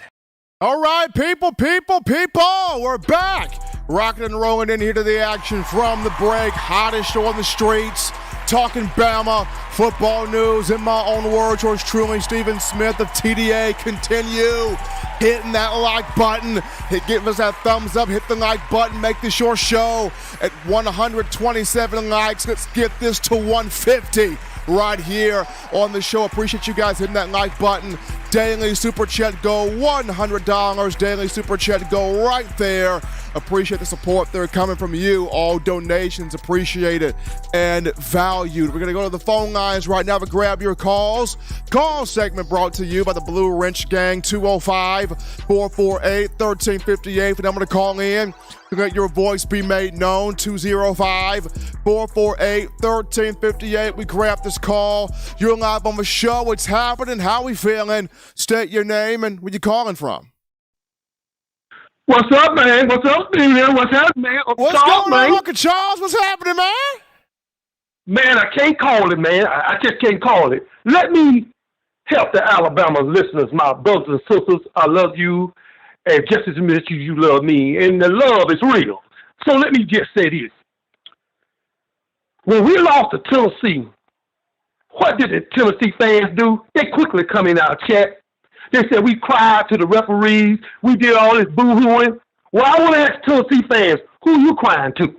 All right, people, we're back. Rocking and rolling in here to the action from the break. Hottest show on the streets. talking Bama football news. In my own words, yours truly, Stephen Smith of TDA. Continue hitting that like button. Give us that thumbs up. Hit the like button. Make this your show at 127 likes. Let's get this to 150 right here on the show. Appreciate you guys hitting that like button. Daily Super Chat go $100. Daily Super Chat go right there. Appreciate the support there coming from you. All donations appreciated and valued. We're going to go to the phone lines right now to grab your calls. Call segment brought to you by the Blue Wrench Gang, 205-448-1358. The number to call in to let your voice be made known, 205-448-1358. We grab this call. You're live on the show. What's happening? How we feeling? State your name and where you calling from. What's up, man? What's up, man? What's happening, man? What's going on, Uncle Charles? What's happening, man? Man, I can't call it, man. I just can't call it. Let me help the Alabama listeners, my brothers and sisters. I love you, and just as much as you love me, and the love is real. So let me just say this. When we lost to Tennessee, what did the Tennessee fans do? They quickly come in our chat. They said we cried to the referees. We did all this boo-hooing. Well, I want to ask Tennessee fans, who you crying to?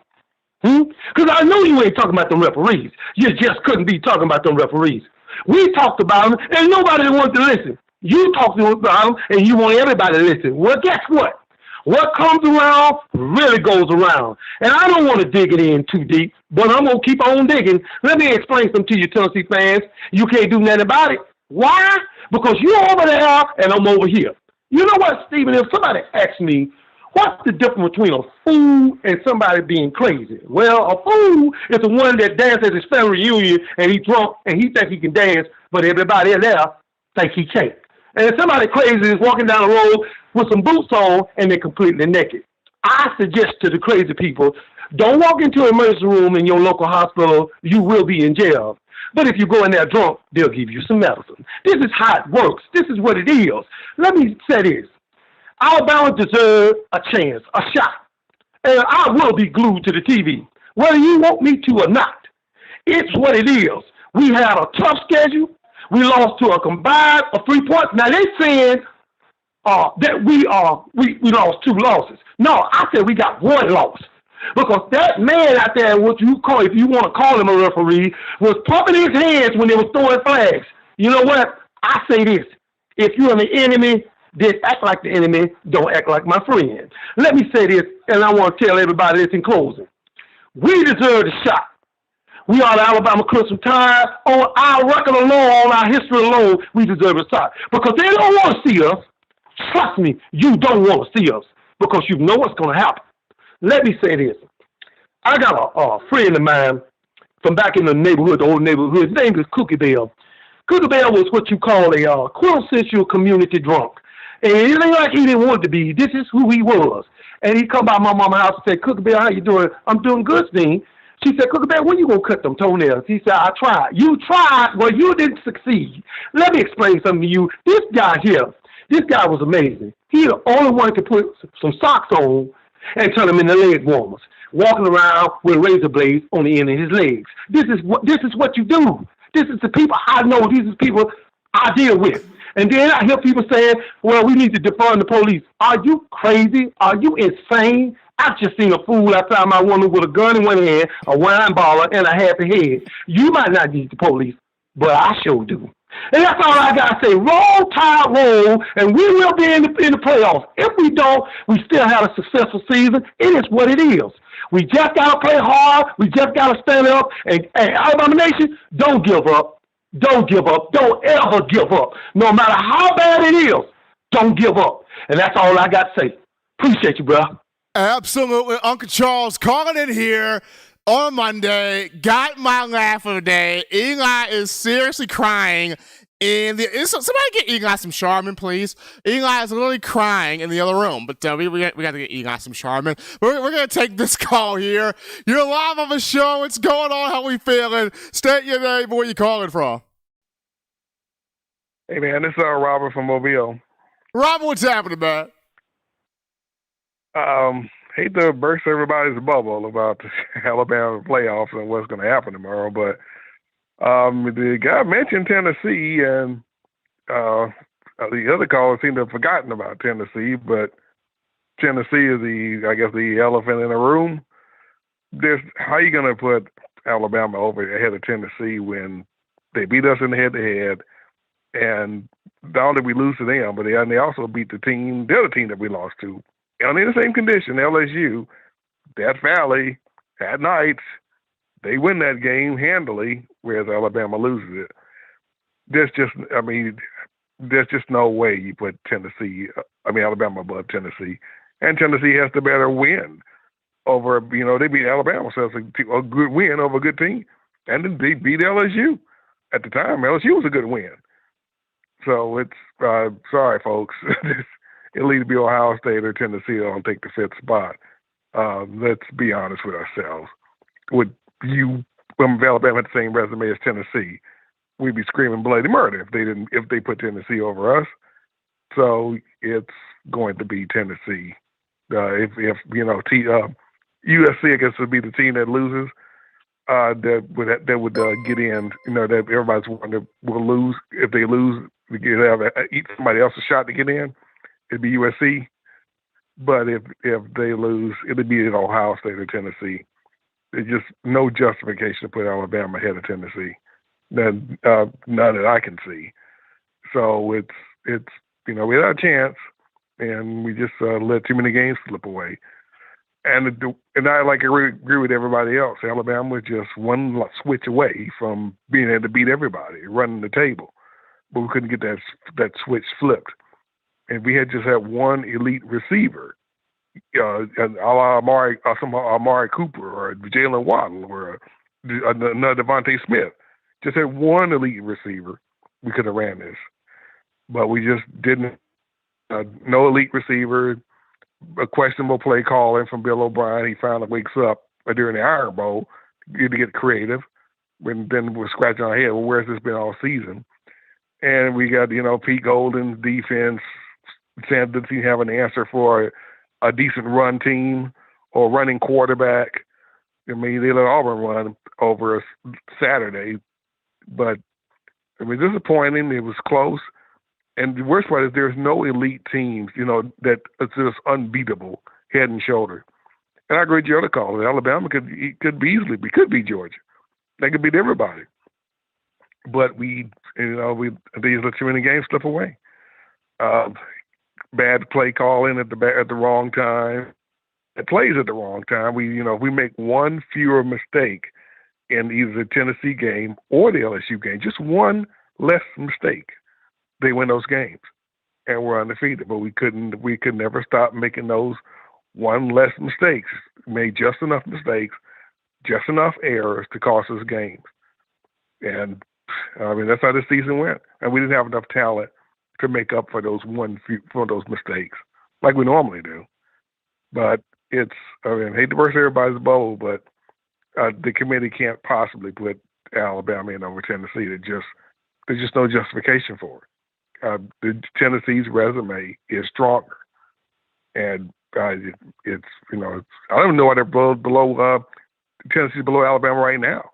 Because I know you ain't talking about them referees. You just couldn't be talking about them referees. We talked about them, and nobody wanted to listen. You talked about them, and you want everybody to listen. Well, guess what? What comes around really goes around. And I don't want to dig it in too deep, but I'm going to keep on digging. Let me explain something to you, Tennessee fans. You can't do nothing about it. Why? Because you're over there and I'm over here. You know what, Stephen? If somebody asks me, what's the difference between a fool and somebody being crazy? Well, a fool is the one that dances at his family reunion and he's drunk and he thinks he can dance, but everybody there thinks he can't. And if somebody crazy is walking down the road with some boots on and they're completely naked. I suggest to the crazy people, don't walk into an emergency room in your local hospital. You will be in jail. But if you go in there drunk, they'll give you some medicine. This is how it works. This is what it is. Let me say this. Alabama deserves a chance, a shot. And I will be glued to the TV, whether you want me to or not. It's what it is. We had a tough schedule. We lost to a combined of 3 points. Now, they saying that we lost 2 losses. No, I said we got 1 loss. Because that man out there, what you call, if you want to call him a referee, was pumping his hands when they were throwing flags. You know what? I say this. If you're an enemy, then act like the enemy. Don't act like my friend. Let me say this, and I want to tell everybody this in closing. We deserve a shot. We are the Alabama Crimson Tide. On our record alone, on our history alone, we deserve a shot. Because they don't want to see us. Trust me, you don't want to see us. Because you know what's going to happen. Let me say this. I got a friend of mine from back in the neighborhood, the old neighborhood. His name is Cookie Bell. Cookie Bell was what you call a quintessential community drunk. And it ain't like he didn't want to be. This is who he was. And he come by my mama's house and said, Cookie Bell, how you doing? I'm doing good, Steve. She said, Cookie Bell, when you going to cut them toenails? He said, I tried. You tried? Well, you didn't succeed. Let me explain something to you. This guy here, this guy was amazing. He the only one could put some socks on and turn them into leg warmers, walking around with razor blades on the end of his legs. This is what you do. This is the people I know. These are people I deal with. And then I hear people saying, well, we need to defund the police. Are you crazy? Are you insane? I've just seen a fool outside my window with a gun in one hand, a wine bottle, and a happy head. You might not need the police, but I sure do. And that's all I got to say. Roll, Tide, roll, and we will be in the playoffs. If we don't, we still have a successful season. It is what it is. We just got to play hard. We just got to stand up. And Alabama Nation, don't give up. Don't give up. Don't ever give up. No matter how bad it is, don't give up. And that's all I got to say. Appreciate you, bro. Absolutely. Uncle Charles calling in here on Monday. Got my laugh of the day. Eli is seriously crying. Somebody get Eli some Charmin, please. Eli is literally crying in the other room. But we got to get Eli some Charmin. We're going to take this call here. You're live on the show. What's going on? How we feeling? State your name. Where you calling from? Hey, man, this is Robert from Mobile. Robert, what's happening, man? Hate to burst everybody's bubble about the Alabama playoffs and what's going to happen tomorrow, but The guy mentioned Tennessee, and the other callers seem to have forgotten about Tennessee, but Tennessee is the elephant in the room. How are you going to put Alabama over ahead of Tennessee when they beat us in the head-to-head, and not only did we lose to them, but they also beat the other team that we lost to, and in the same condition, LSU, Death Valley, at night, they win that game handily, whereas Alabama loses it. There's just no way you put Alabama above Tennessee, and Tennessee has the better win over. They beat Alabama, so it's a good win over a good team, and then they beat LSU. At the time, LSU was a good win. So it's sorry, folks. It'll either be Ohio State or Tennessee that'll take the fifth spot. Let's be honest with ourselves. When Alabama had the same resume as Tennessee, we'd be screaming bloody murder if they put Tennessee over us. So it's going to be Tennessee. If USC, I guess, would be the team that loses. That would get in. That everybody's wanting will lose. If they lose, we could have somebody else a shot to get in. It'd be USC. But if they lose, it'd be Ohio State or Tennessee. There's just no justification to put Alabama ahead of Tennessee. None that I can see. So it's we had our chance, and we just let too many games slip away. And I agree with everybody else. Alabama was just one switch away from being able to beat everybody, running the table, but we couldn't get that switch flipped. And we had just had one elite receiver, Amari Cooper or Jalen Waddle or another Devontae Smith. Just had one elite receiver. We could have ran this, but we just didn't. No elite receiver. A questionable play calling from Bill O'Brien. He finally wakes up during the Iron Bowl to get creative. Then we're scratching our head. Well, where's this been all season? And we got Pete Golden's defense. Sam doesn't have an answer for a decent run team or running quarterback. They let Auburn run over us Saturday, but disappointing. It was close. And the worst part is there's no elite teams, that are just unbeatable head and shoulder. And I agree with your other call. Alabama could beat Georgia. They could beat everybody. But they let too many games slip away. Bad play calling at the wrong time. It plays at the wrong time. We make one fewer mistake in either the Tennessee game or the LSU game, just one less mistake, they win those games, and we're undefeated. But we could never stop making those one less mistakes. Made just enough mistakes, just enough errors to cost us games. And that's how the season went. And we didn't have enough talent to make up for those mistakes like we normally do. But I hate to burst everybody's bubble, but the committee can't possibly put Alabama in over Tennessee. There's just no justification for it. The Tennessee's resume is stronger, and it's I don't even know why they're below Tennessee's below Alabama right now.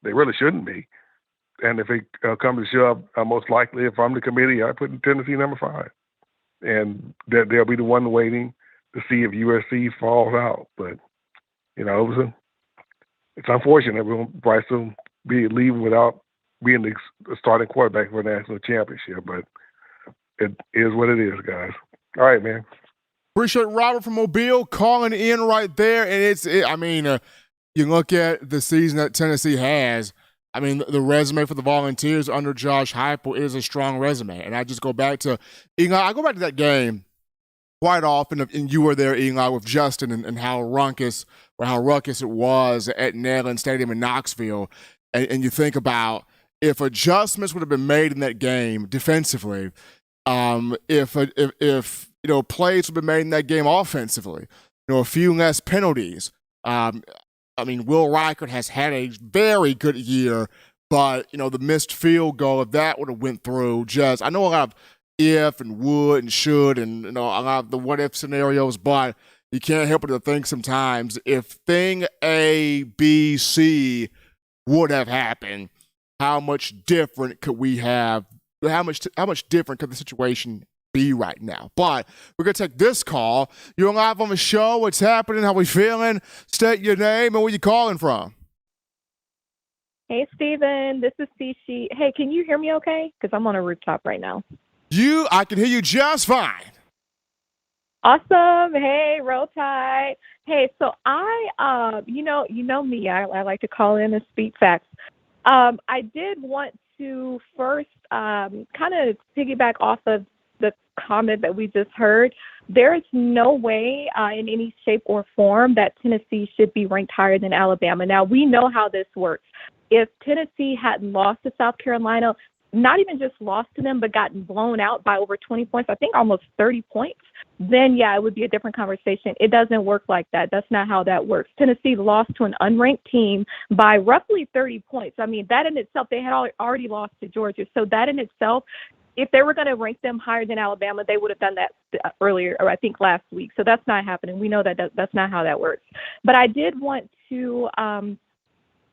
They really shouldn't be. And if it comes to shove, most likely, if I'm the committee, I put Tennessee number 5, and they'll be the one waiting to see if USC falls out. But it's unfortunate. Bryce will be leaving without being the starting quarterback for a national championship, but it is what it is, guys. All right, man. Appreciate Robert from Mobile calling in right there. And you look at the season that Tennessee has. The resume for the Volunteers under Josh Heupel is a strong resume. And I just go back to Eli. I go back to that game quite often, and you were there, Eli, with Justin, and how ruckus it was at Neyland Stadium in Knoxville. And you think about if adjustments would have been made in that game defensively, if plays would have been made in that game offensively, a few less penalties. Will Reichert has had a very good year, but the missed field goal, if that would have went through, I know a lot of if and would and should and a lot of the what if scenarios, but you can't help but to think sometimes if thing A, B, C would have happened, how much different could we have? How much different could the situation be right now? But we're gonna take this call. You're live on the show. What's happening? How we feeling? State your name and where you calling from. Hey, Steven. This is Cici. Hey, can you hear me okay? Because I'm on a rooftop right now. I can hear you just fine. Awesome. Hey, roll tide. Hey, so I, you know me. I like to call in and speak facts. I did want to first kind of piggyback off of the comment that we just heard. There is no way in any shape or form that Tennessee should be ranked higher than Alabama. Now, we know how this works. If Tennessee hadn't lost to South Carolina, not even just lost to them, but gotten blown out by over 20 points, I think almost 30 points, then, yeah, it would be a different conversation. It doesn't work like that. That's not how that works. Tennessee lost to an unranked team by roughly 30 points. I mean, that in itself, they had already lost to Georgia. So that in itself, if they were going to rank them higher than Alabama, they would have done that earlier, or I think last week. So that's not happening. We know that that's not how that works. But I did want to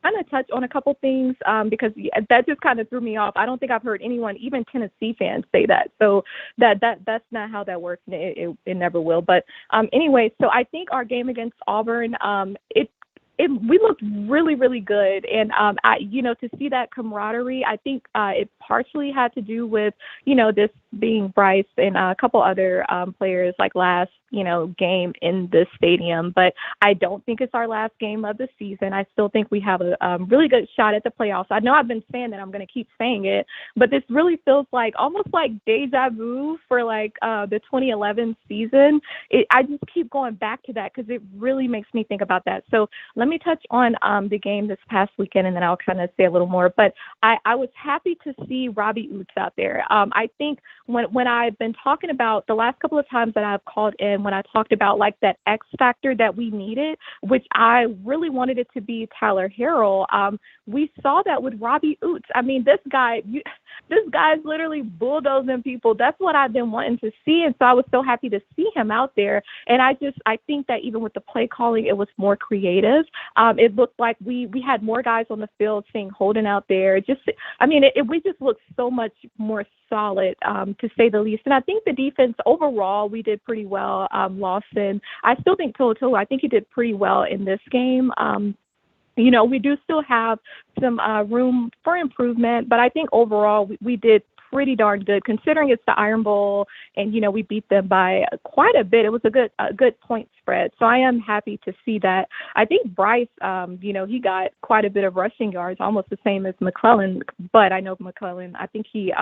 kind of touch on a couple things because that just kind of threw me off. I don't think I've heard anyone, even Tennessee fans, say that. So that's not how that works. It never will. But anyway, so I think our game against Auburn, we looked really, really good. And, to see that camaraderie, I think it partially had to do with, this being Bryce and a couple other players like last, game in this stadium. But I don't think it's our last game of the season. I still think we have a really good shot at the playoffs. I know I've been saying that. I'm going to keep saying it. But this really feels like almost like deja vu for like the 2011 season. I just keep going back to that because it really makes me think about that. So let me touch on the game this past weekend, and then I'll kind of say a little more. But I was happy to see Robbie Oots out there. I think when I've been talking about the last couple of times that I've called in, when I talked about like that X factor that we needed, which I really wanted it to be Tyler Harrell, we saw that with Robbie Oots. I mean, this guy's literally bulldozing people. That's what I've been wanting to see, and so I was so happy to see him out there. And I think that even with the play calling, it was more creative. It looked like we had more guys on the field, seeing Holden out there. We just looked so much more solid, to say the least. And I think the defense overall, we did pretty well. Lawson, I still think Tolo, I think he did pretty well in this game. We do still have some room for improvement, but I think overall we did pretty darn good considering it's the Iron Bowl and, we beat them by quite a bit. It was a good point spread. So I am happy to see that. I think Bryce, he got quite a bit of rushing yards, almost the same as McClellan, but I know McClellan, I think he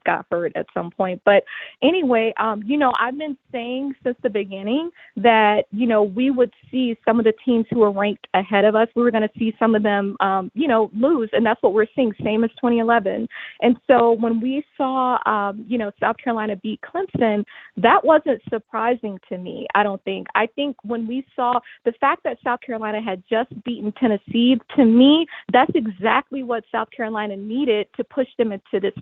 got hurt at some point. But anyway, I've been saying since the beginning that, we would see some of the teams who are ranked ahead of us. We were going to see some of them, lose. And that's what we're seeing, same as 2011. And so when we saw, South Carolina beat Clemson, that wasn't surprising to me, I don't think. I think when we saw the fact that South Carolina had just beaten Tennessee, to me, that's exactly what South Carolina needed to push them into this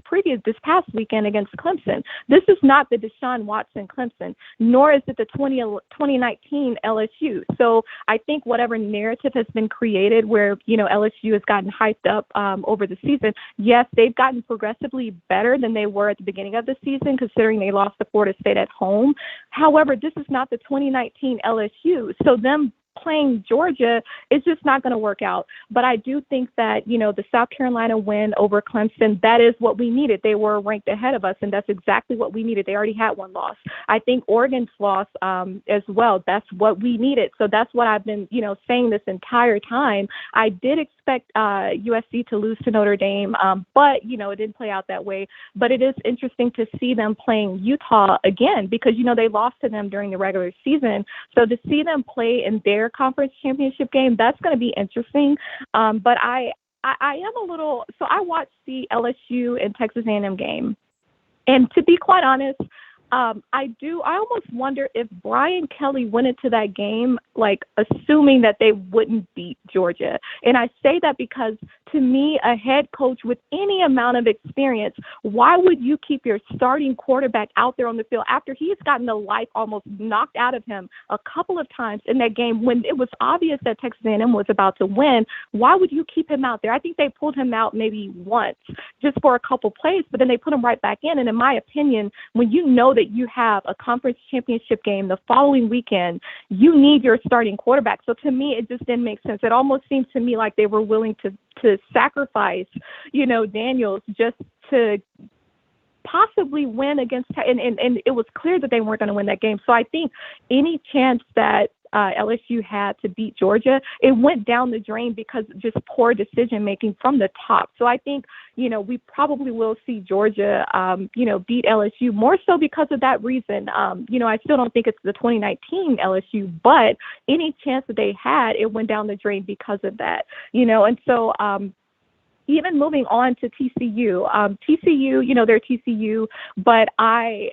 past weekend against Clemson. This is not the Deshaun Watson Clemson, nor is it the 2019 LSU. So I think whatever narrative has been created where, LSU has gotten hyped up over the season, yes, they've gotten progressively better than they were at the beginning of the season, considering they lost to Florida State at home. However, this is not the 2019 LSU. So them playing Georgia is just not going to work out. But I do think that, the South Carolina win over Clemson, that is what we needed. They were ranked ahead of us, and that's exactly what we needed. They already had one loss. I think Oregon's loss as well, that's what we needed. So that's what I've been, saying this entire time. I did expect USC to lose to Notre Dame, but, it didn't play out that way. But it is interesting to see them playing Utah again because, they lost to them during the regular season. So to see them play in their conference championship game, that's going to be interesting. But I am a little, so I watched the LSU and Texas A&M game. And to be quite honest, I almost wonder if Brian Kelly went into that game, like, assuming that they wouldn't beat Georgia. And I say that because to me, a head coach with any amount of experience, why would you keep your starting quarterback out there on the field after he's gotten the life almost knocked out of him a couple of times in that game when it was obvious that Texas A&M was about to win? Why would you keep him out there? I think they pulled him out maybe once just for a couple plays, but then they put him right back in. And in my opinion, when you know that you have a conference championship game the following weekend, you need your starting quarterback. So to me, it just didn't make sense. It almost seems to me like they were willing to sacrifice, Daniels just to possibly win against, and it was clear that they weren't going to win that game. So I think any chance that LSU had to beat Georgia, it went down the drain because just poor decision making from the top. So I think, we probably will see Georgia, beat LSU more so because of that reason. I still don't think it's the 2019 LSU, but any chance that they had, it went down the drain because of that, and so, even moving on to TCU, they're TCU, but I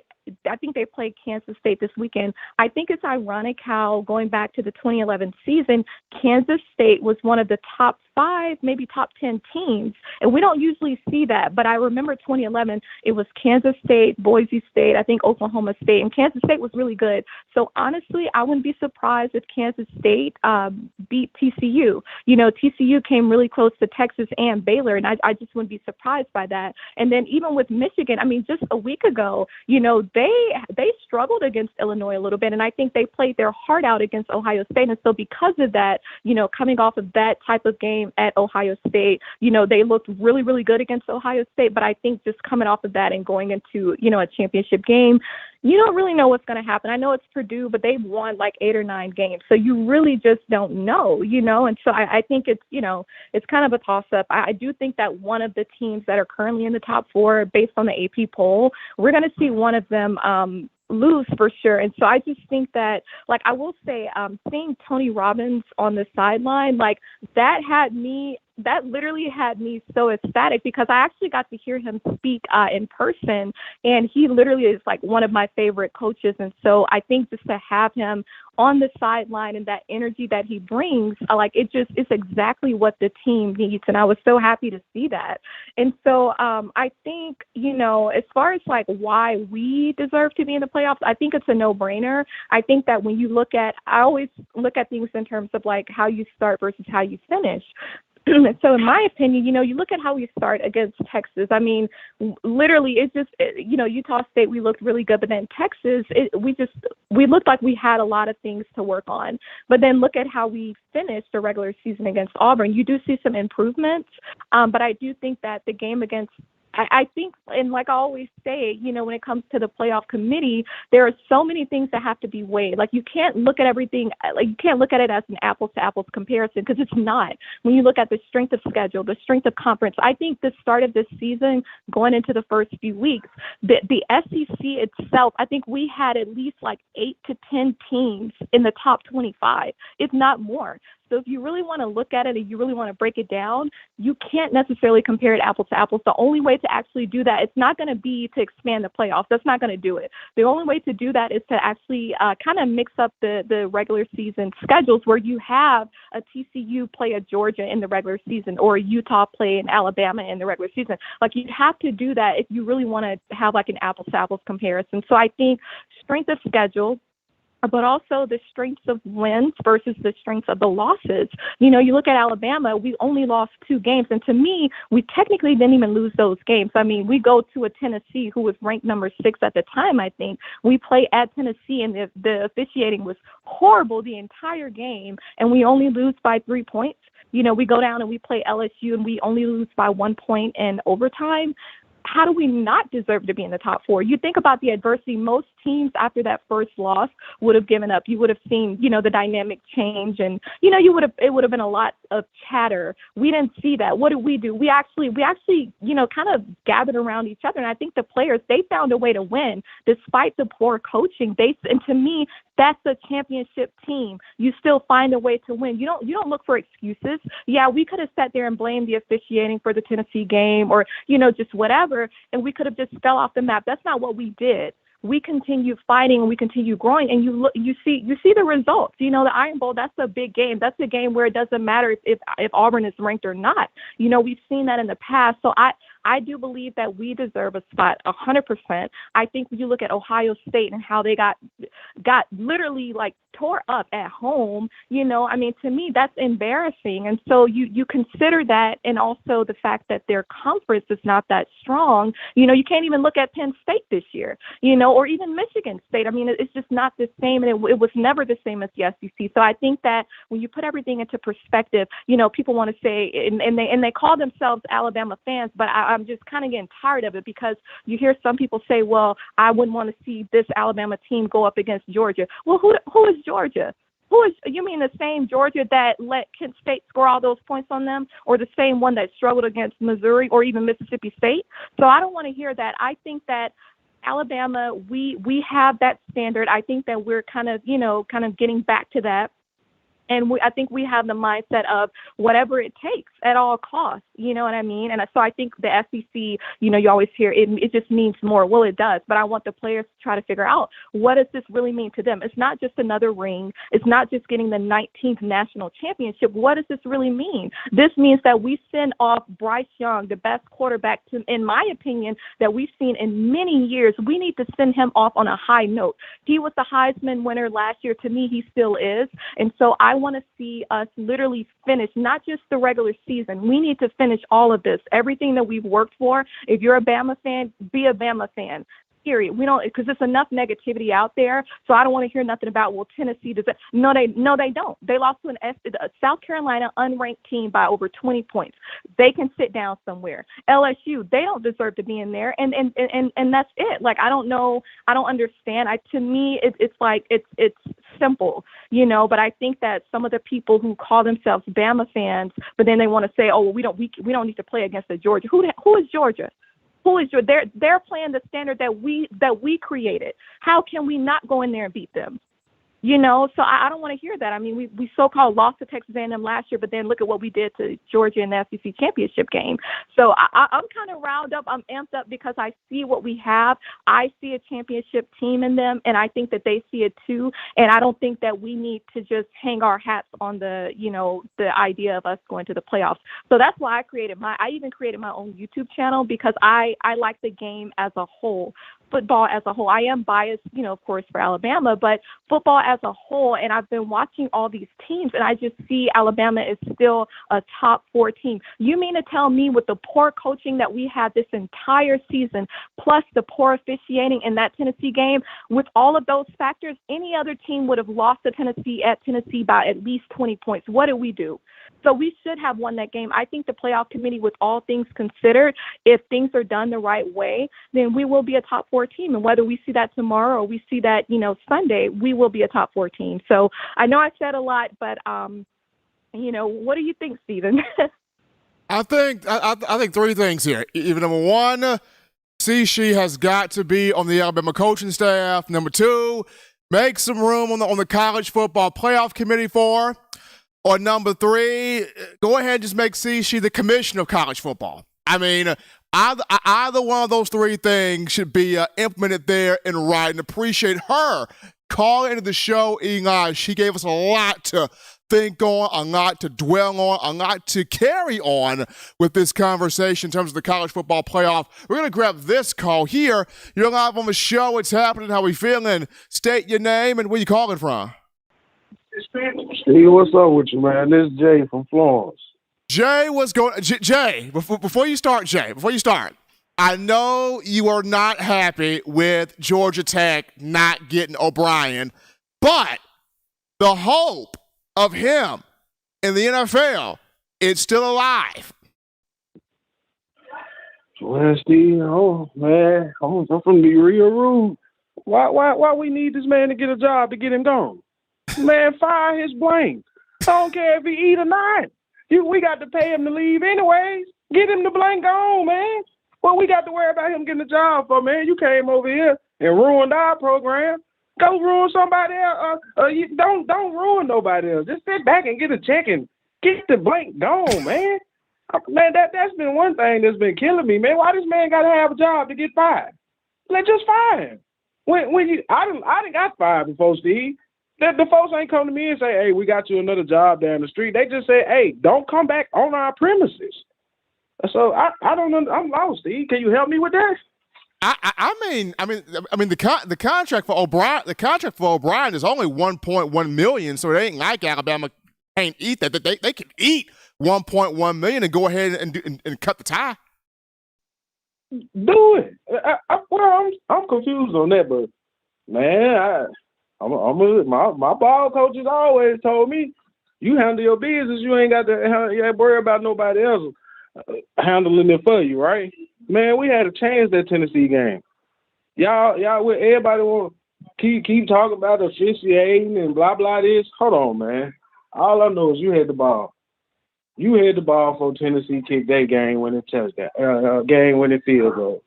think they play Kansas State this weekend. I think it's ironic how going back to the 2011 season, Kansas State was one of the top 5, maybe top 10 teams. And we don't usually see that. But I remember 2011, it was Kansas State, Boise State, I think Oklahoma State, and Kansas State was really good. So honestly, I wouldn't be surprised if Kansas State beat TCU. TCU came really close to Texas and Baylor, and I just wouldn't be surprised by that. And then even with Michigan, just a week ago, they struggled against Illinois a little bit, and I think they played their heart out against Ohio State. And so because of that, coming off of that type of game at Ohio State, they looked really, really good against Ohio State. But I think just coming off of that and going into, a championship game, you don't really know what's going to happen. I know it's Purdue, but they've won like 8 or 9 games. So you really just don't know, and so I think it's, it's kind of a toss-up. I do think that one of the teams that are currently in the top 4, based on the AP poll, we're going to see one of them lose for sure. And so I just think that, I will say, seeing Tony Robbins on the sideline, that literally had me so ecstatic because I actually got to hear him speak in person, and he literally is like one of my favorite coaches. And so I think just to have him on the sideline and that energy that he brings, it's exactly what the team needs. And I was so happy to see that. And so I think, as far as why we deserve to be in the playoffs, I think it's a no-brainer. I think that when you I always look at things in terms of how you start versus how you finish. So in my opinion, you look at how we start against Texas. Literally, it's just, Utah State, we looked really good. But then Texas, we looked like we had a lot of things to work on. But then look at how we finished the regular season against Auburn. You do see some improvements. But I do think that the game against I think, and like I always say, when it comes to the playoff committee, there are so many things that have to be weighed. You can't look at everything, you can't look at it as an apples to apples comparison because it's not. When you look at the strength of schedule, the strength of conference, I think the start of this season, going into the first few weeks, the SEC itself, I think we had at least 8 to 10 teams in the top 25, if not more. So if you really want to look at it and you really want to break it down, you can't necessarily compare it apples to apples. The only way to actually do that, it's not going to be to expand the playoffs. That's not going to do it. The only way to do that is to actually kind of mix up the regular season schedules where you have a TCU play a Georgia in the regular season or a Utah play an Alabama in the regular season. You have to do that if you really want to have an apples to apples comparison. So I think strength of schedule, but also the strengths of wins versus the strengths of the losses. You look at Alabama, we only lost 2 games. And to me, we technically didn't even lose those games. We go to a Tennessee who was ranked number 6 at the time, I think. We play at Tennessee, and the officiating was horrible the entire game, and we only lose by 3 points. We go down and we play LSU, and we only lose by 1 point in overtime. How do we not deserve to be in the top 4? You think about the adversity. Most teams after that first loss would have given up. You would have seen, the dynamic change, and it would have been a lot of chatter. We didn't see that. What did we do? We actually, kind of gathered around each other. And I think the players, they found a way to win despite the poor coaching. And to me, that's a championship team. You still find a way to win. You don't look for excuses. Yeah, we could have sat there and blamed the officiating for the Tennessee game or, just whatever, and we could have just fell off the map. That's not what we did. we continue fighting and we continue growing, and you see the results. The Iron Bowl, that's a big game. That's a game where it doesn't matter if Auburn is ranked or not. We've seen that in the past. So I do believe that we deserve a spot 100%. I think when you look at Ohio State and how they got literally like tore up at home, to me, that's embarrassing. And so you consider that, and also the fact that their conference is not that strong. You can't even look at Penn State this year, or even Michigan State. It's just not the same, and it was never the same as the SEC. So I think that when you put everything into perspective, people want to say, and they call themselves Alabama fans, but I'm just kind of getting tired of it, because you hear some people say, well, I wouldn't want to see this Alabama team go up against Georgia. Well, who is Georgia? You mean the same Georgia that let Kent State score all those points on them, or the same one that struggled against Missouri or even Mississippi State? So I don't want to hear that. I think that Alabama, we have that standard. I think that we're kind of getting back to that. And I think we have the mindset of whatever it takes at all costs. You know what I mean? And so I think the SEC, you always hear it just means more. Well, it does. But I want the players to try to figure out, what does this really mean to them? It's not just another ring. It's not just getting the 19th national championship. What does this really mean? This means that we send off Bryce Young, the best quarterback, in my opinion, that we've seen in many years. We need to send him off on a high note. He was the Heisman winner last year. To me, he still is. And so I want to see us literally finish not just the regular season. We need to finish all of this, everything that we've worked for. If you're a Bama fan, be a Bama fan. Period. We don't, because there's enough negativity out there. So I don't want to hear nothing about, well, Tennessee does it. No, they don't. They lost to a South Carolina unranked team by over 20 points. They can sit down somewhere. LSU, they don't deserve to be in there, and that's it. Like, I don't know. I don't understand. To me, it's like it's simple, But I think that some of the people who call themselves Bama fans, but then they want to say, oh, well, we don't need to play against the Georgia. Who is Georgia? Who is your? They're playing the standard that we created. How can we not go in there and beat them? So I don't want to hear that. We so-called lost to Texas A&M last year, but then look at what we did to Georgia in the SEC championship game. So I'm kind of riled up. I'm amped up because I see what we have. I see a championship team in them, and I think that they see it too. And I don't think that we need to just hang our hats on the idea of us going to the playoffs. So that's why I even created my own YouTube channel, because I like the game as a whole. Football as a whole. I am biased, of course, for Alabama, but football as a whole. And I've been watching all these teams, and I just see Alabama is still a top 4 team. You mean to tell me, with the poor coaching that we had this entire season, plus the poor officiating in that Tennessee game, with all of those factors, any other team would have lost to Tennessee by at least 20 points. What did we do? So we should have won that game. I think the playoff committee, with all things considered, if things are done the right way, then we will be a top 4 team. And whether we see that tomorrow or we see that, Sunday, we will be a top 4 team. So I know I said a lot, but, what do you think, Stephen? I think 3 things here. Even number 1, she has got to be on the Alabama coaching staff. Number 2, make some room on the college football playoff committee for her. Or number 3, go ahead and just make she the commissioner of college football. Either one of those 3 things should be implemented there in writing. Appreciate her calling into the show, Eli. She gave us a lot to think on, a lot to dwell on, a lot to carry on with this conversation in terms of the college football playoff. We're going to grab this call here. You're live on the show. What's happening? How we feeling? State your name and where you calling from. Steve, what's up with you, man? This is Jay from Florence. Jay, what's going on? Jay, before you start, I know you are not happy with Georgia Tech not getting O'Brien, but the hope of him in the NFL, it's still alive. Well, Steve, man, I'm from the real rude. Why we need this man to get a job to get him gone? Man, fire his blank. I don't care if he eat or not. We got to pay him to leave anyways. Get him the blank gone, man. What we got to worry about him getting a job for, man? You came over here and ruined our program. Go ruin somebody else. Don't ruin nobody else. Just sit back and get a check and get the blank gone, man. Man, that's been one thing that's been killing me, man. Why this man got to have a job to get fired? Let's just fire him. When I done got fired before, Steve. The folks ain't come to me and say, "Hey, we got you another job down the street." They just say, "Hey, don't come back on our premises." So I don't know. I'm lost, Steve. Can you help me with that? I mean, the contract for O'Brien is only $1.1 million, so it ain't like Alabama can't eat that. They can eat $1.1 million and go ahead and cut the tie. Do it. I'm confused on that, but man, my ball coaches always told me, you handle your business. You ain't got to worry about nobody else handling it for you, right? Man, we had a chance that Tennessee game. Y'all, everybody want keep talking about officiating and blah blah this. Hold on, man. All I know is you had the ball. You had the ball for Tennessee kicked that game-winning touchdown, game-winning field goal.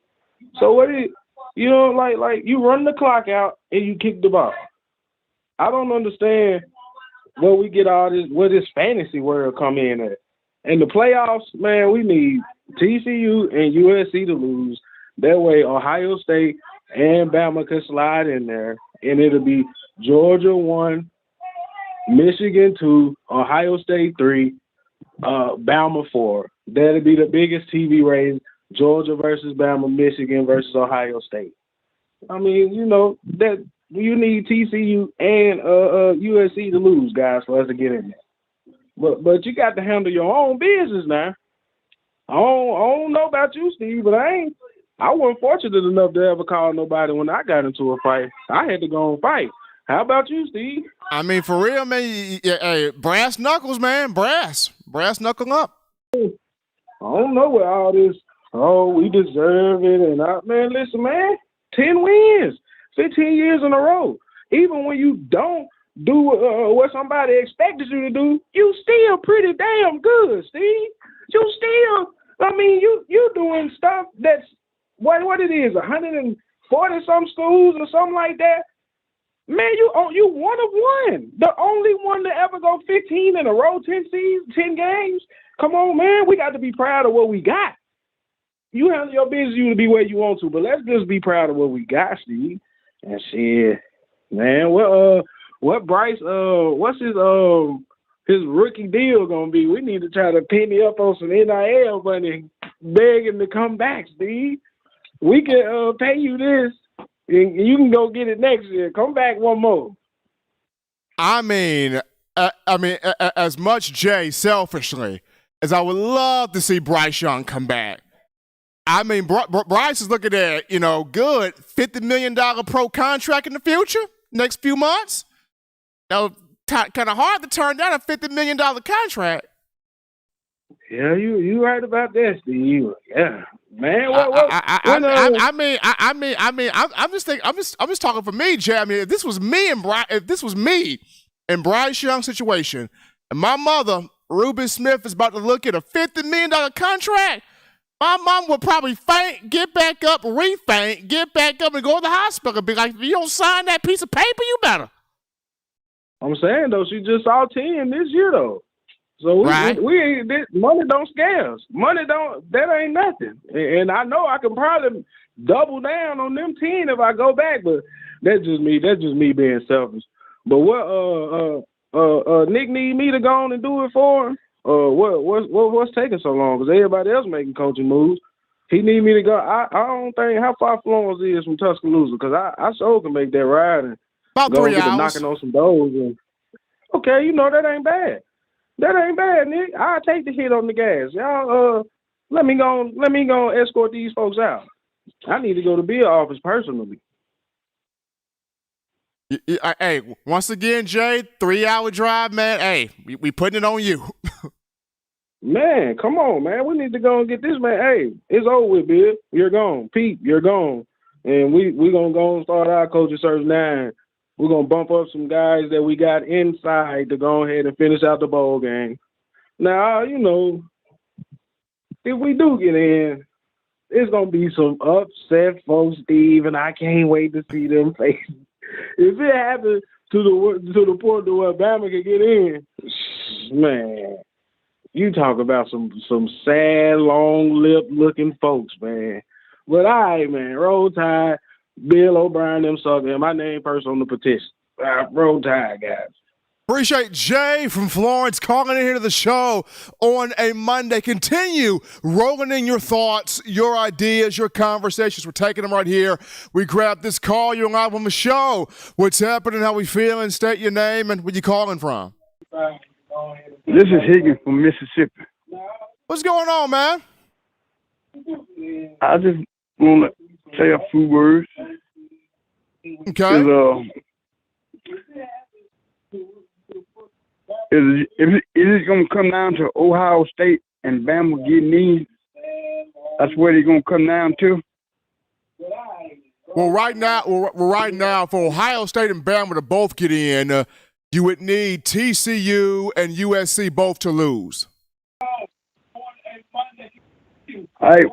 So what is, like you run the clock out and you kick the ball. I don't understand where we get where this fantasy world come in at. In the playoffs, man, we need TCU and USC to lose. That way Ohio State and Bama can slide in there, and it'll be Georgia 1, Michigan 2, Ohio State 3, Bama 4. That'll be the biggest TV raise, Georgia versus Bama, Michigan versus Ohio State. I mean, that you need TCU and USC to lose, guys, for us to get in there. But you got to handle your own business now. I don't know about you, Steve, but I wasn't fortunate enough to ever call nobody when I got into a fight. I had to go and fight. How about you, Steve? I mean, for real, man. Hey, brass knuckles, man. Brass knuckle up. I don't know what all this. Oh, we deserve it, and man, listen, man. 10 wins, 15 years in a row. Even when you don't do what somebody expected you to do, you still pretty damn good, Steve. You still, you doing stuff that's what it is, 140 some schools or something like that. Man, you one of one. The only one to ever go 15 in a row, 10 games. Come on, man. We got to be proud of what we got. You handle your business, you to be where you want to, but let's just be proud of what we got, Steve. And shit, man. What Bryce? What's his rookie deal gonna be? We need to try to penny up on some NIL money, beg him to come back, Steve. We can pay you this, and you can go get it next year. Come back one more. I mean, as much Jay selfishly as I would love to see Bryce Young come back. I mean, Bryce is looking at good $50 million pro contract in the future, next few months. Now, kind of hard to turn down a $50 million contract. Yeah, you right about that, Steve. Yeah, man. I'm just talking for me, Jay. I mean, if this was me and Bryce Young situation, and my mother, Ruben Smith, is about to look at a $50 million contract, my mom would probably faint, get back up, refaint, get back up, and go to the hospital and be like, if you don't sign that piece of paper, you better. I'm saying, though, she just saw 10 this year, though. So we money don't scare us. That ain't nothing. And I know I can probably double down on them 10 if I go back, but that's just me being selfish. But what Nick need me to go on and do it for him? What's taking so long? Because everybody else making coaching moves. He need me to go. I don't think how far Florence is from Tuscaloosa, because I sure can make that ride and about go 3 and get hours. to knocking on some doors. And, okay, that ain't bad. That ain't bad, Nick. I'll take the hit on the gas. Y'all, let me go escort these folks out. I need to go to Bill's office personally. Hey, once again, Jay, 3-hour drive, man. Hey, we putting it on you. Man, come on, man. We need to go and get this, man. Hey, it's over with, Bill. You're gone. Pete, you're gone. And we going to go and start our coaching search now. We're going to bump up some guys that we got inside to go ahead and finish out the bowl game. Now, if we do get in, it's going to be some upset folks, Steve, and I can't wait to see them faces. If it happens to the point to where Bama can get in, man, you talk about some sad, long-lipped looking folks, man. But all right, man, Roll Tide, Bill O'Brien, them sucker. My name first on the petition. Roll Tide, guys. Appreciate Jay from Florence calling in here to the show on a Monday. Continue rolling in your thoughts, your ideas, your conversations. We're taking them right here. We grab this call. You're live on the show. What's happening? How we feeling? State your name and where you calling from. This is Higgins from Mississippi. What's going on, man? I just want to say a few words. Okay. Is it going to come down to Ohio State and Bama getting in? That's where they're going to come down to? Well, right now, for Ohio State and Bama to both get in, you would need TCU and USC both to lose. All right.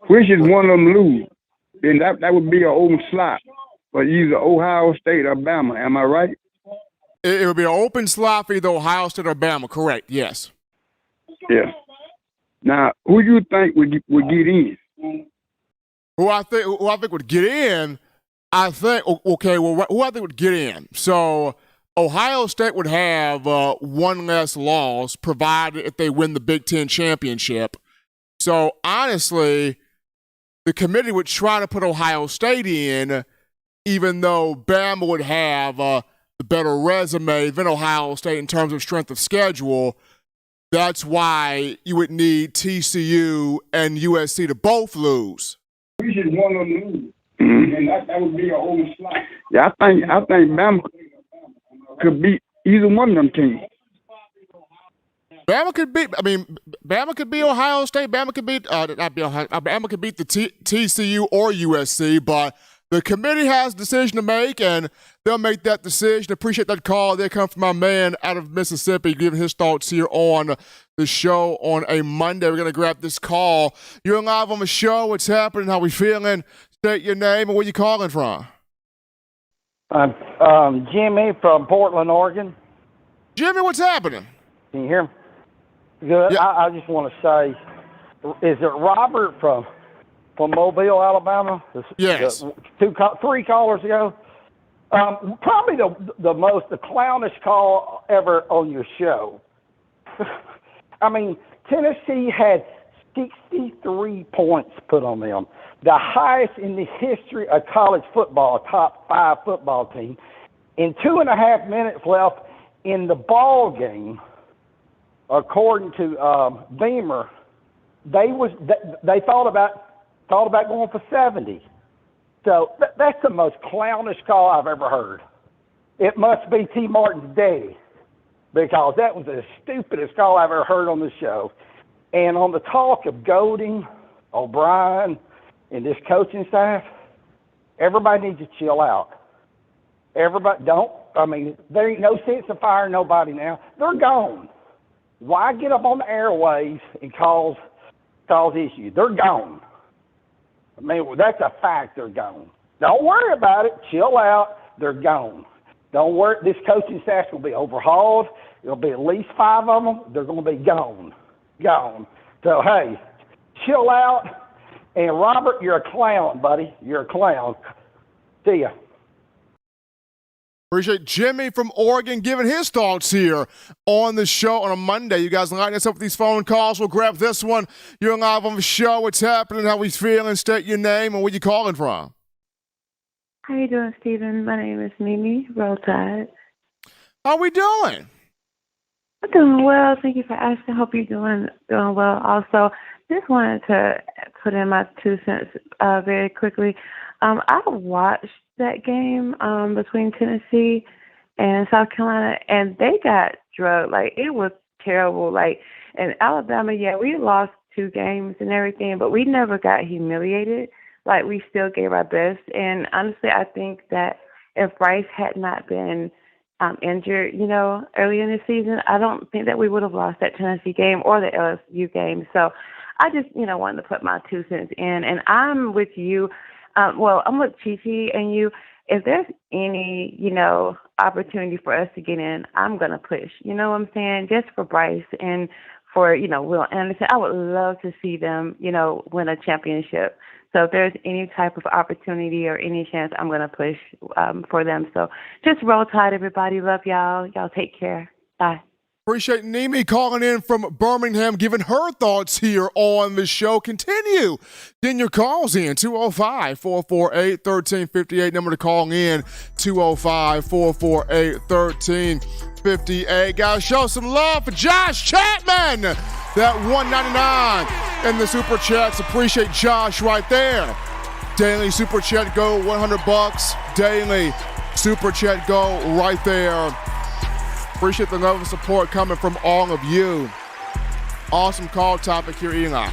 Which is one of them lose? Then that would be an open slot for either Ohio State or Bama. Am I right? It would be an open slot for either Ohio State or Bama. Correct. Yes. Yeah. Now, who do you think would get in? Who I think would get in? I think who I think would get in? So Ohio State would have one less loss, provided if they win the Big Ten championship. So honestly, the committee would try to put Ohio State in, even though Bama would have the better resume than Ohio State in terms of strength of schedule. That's why you would need TCU and USC to both lose. We should one of them lose, and that would be a whole slot. Yeah, I think Bama could beat either one of them teams. Bama could beat Ohio State. Bama could beat Bama could beat the TCU or USC, but the committee has a decision to make, and they'll make that decision. Appreciate that call. They come from my man out of Mississippi, giving his thoughts here on the show on a Monday. We're going to grab this call. You're live on the show. What's happening? How we feeling? State your name and where you calling from. I'm Jimmy from Portland, Oregon. Jimmy, what's happening? Can you hear me? Good. Yeah. I just want to say, is it Robert from Mobile, Alabama? Yes. 3 callers ago. Probably the clownish call ever on your show. I mean, Tennessee had 63 points put on them, the highest in the history of college football, a top 5 football team. In 2.5 minutes left in the ball game, according to Beamer, they thought about going for 70. So that's the most clownish call I've ever heard. It must be T. Martin's daddy, because that was the stupidest call I've ever heard on the show. And on the talk of goading, O'Brien, and this coaching staff, everybody needs to chill out. There ain't no sense of firing nobody now. They're gone. Why get up on the airwaves and cause issues? They're gone. I mean, that's a fact. They're gone. Don't worry about it. Chill out. They're gone. Don't worry. This coaching staff will be overhauled. There'll be at least 5 of them. They're going to be gone. Gone. So, hey, chill out. And, Robert, you're a clown, buddy. You're a clown. See ya. Appreciate Jimmy from Oregon giving his thoughts here on the show on a Monday. You guys lining us up with these phone calls. We'll grab this one. You're live on the show. What's happening? How we feeling? State your name and where you calling from. How you doing, Stephen? My name is Mimi. Roll Tide. How we doing? I'm doing well. Thank you for asking. Hope you're doing well. Also, just wanted to put in my 2 cents very quickly. I watched that game between Tennessee and South Carolina, and they got drugged. Like, it was terrible. Like, in Alabama, yeah, we lost 2 games and everything, but we never got humiliated. Like, we still gave our best. And honestly, I think that if Bryce had not been injured, early in the season, I don't think that we would have lost that Tennessee game or the LSU game. So I just, wanted to put my 2 cents in. And I'm with you. I'm with Chi-Chi and you. If there's any, opportunity for us to get in, I'm going to push. You know what I'm saying? Just for Bryce and for, Will Anderson. I would love to see them, win a championship. So if there's any type of opportunity or any chance, I'm going to push for them. So just roll tide, everybody. Love y'all. Y'all take care. Bye. Appreciate Nimi calling in from Birmingham, giving her thoughts here on the show. Continue getting your calls in, 205-448-1358. Number to call in, 205-448-1358. Guys, show some love for Josh Chapman. That $1.99 in the Super Chats. Appreciate Josh right there. Daily Super Chat go, $100. Daily Super Chat go right there. Appreciate the love and support coming from all of you. Awesome call topic here, Eli.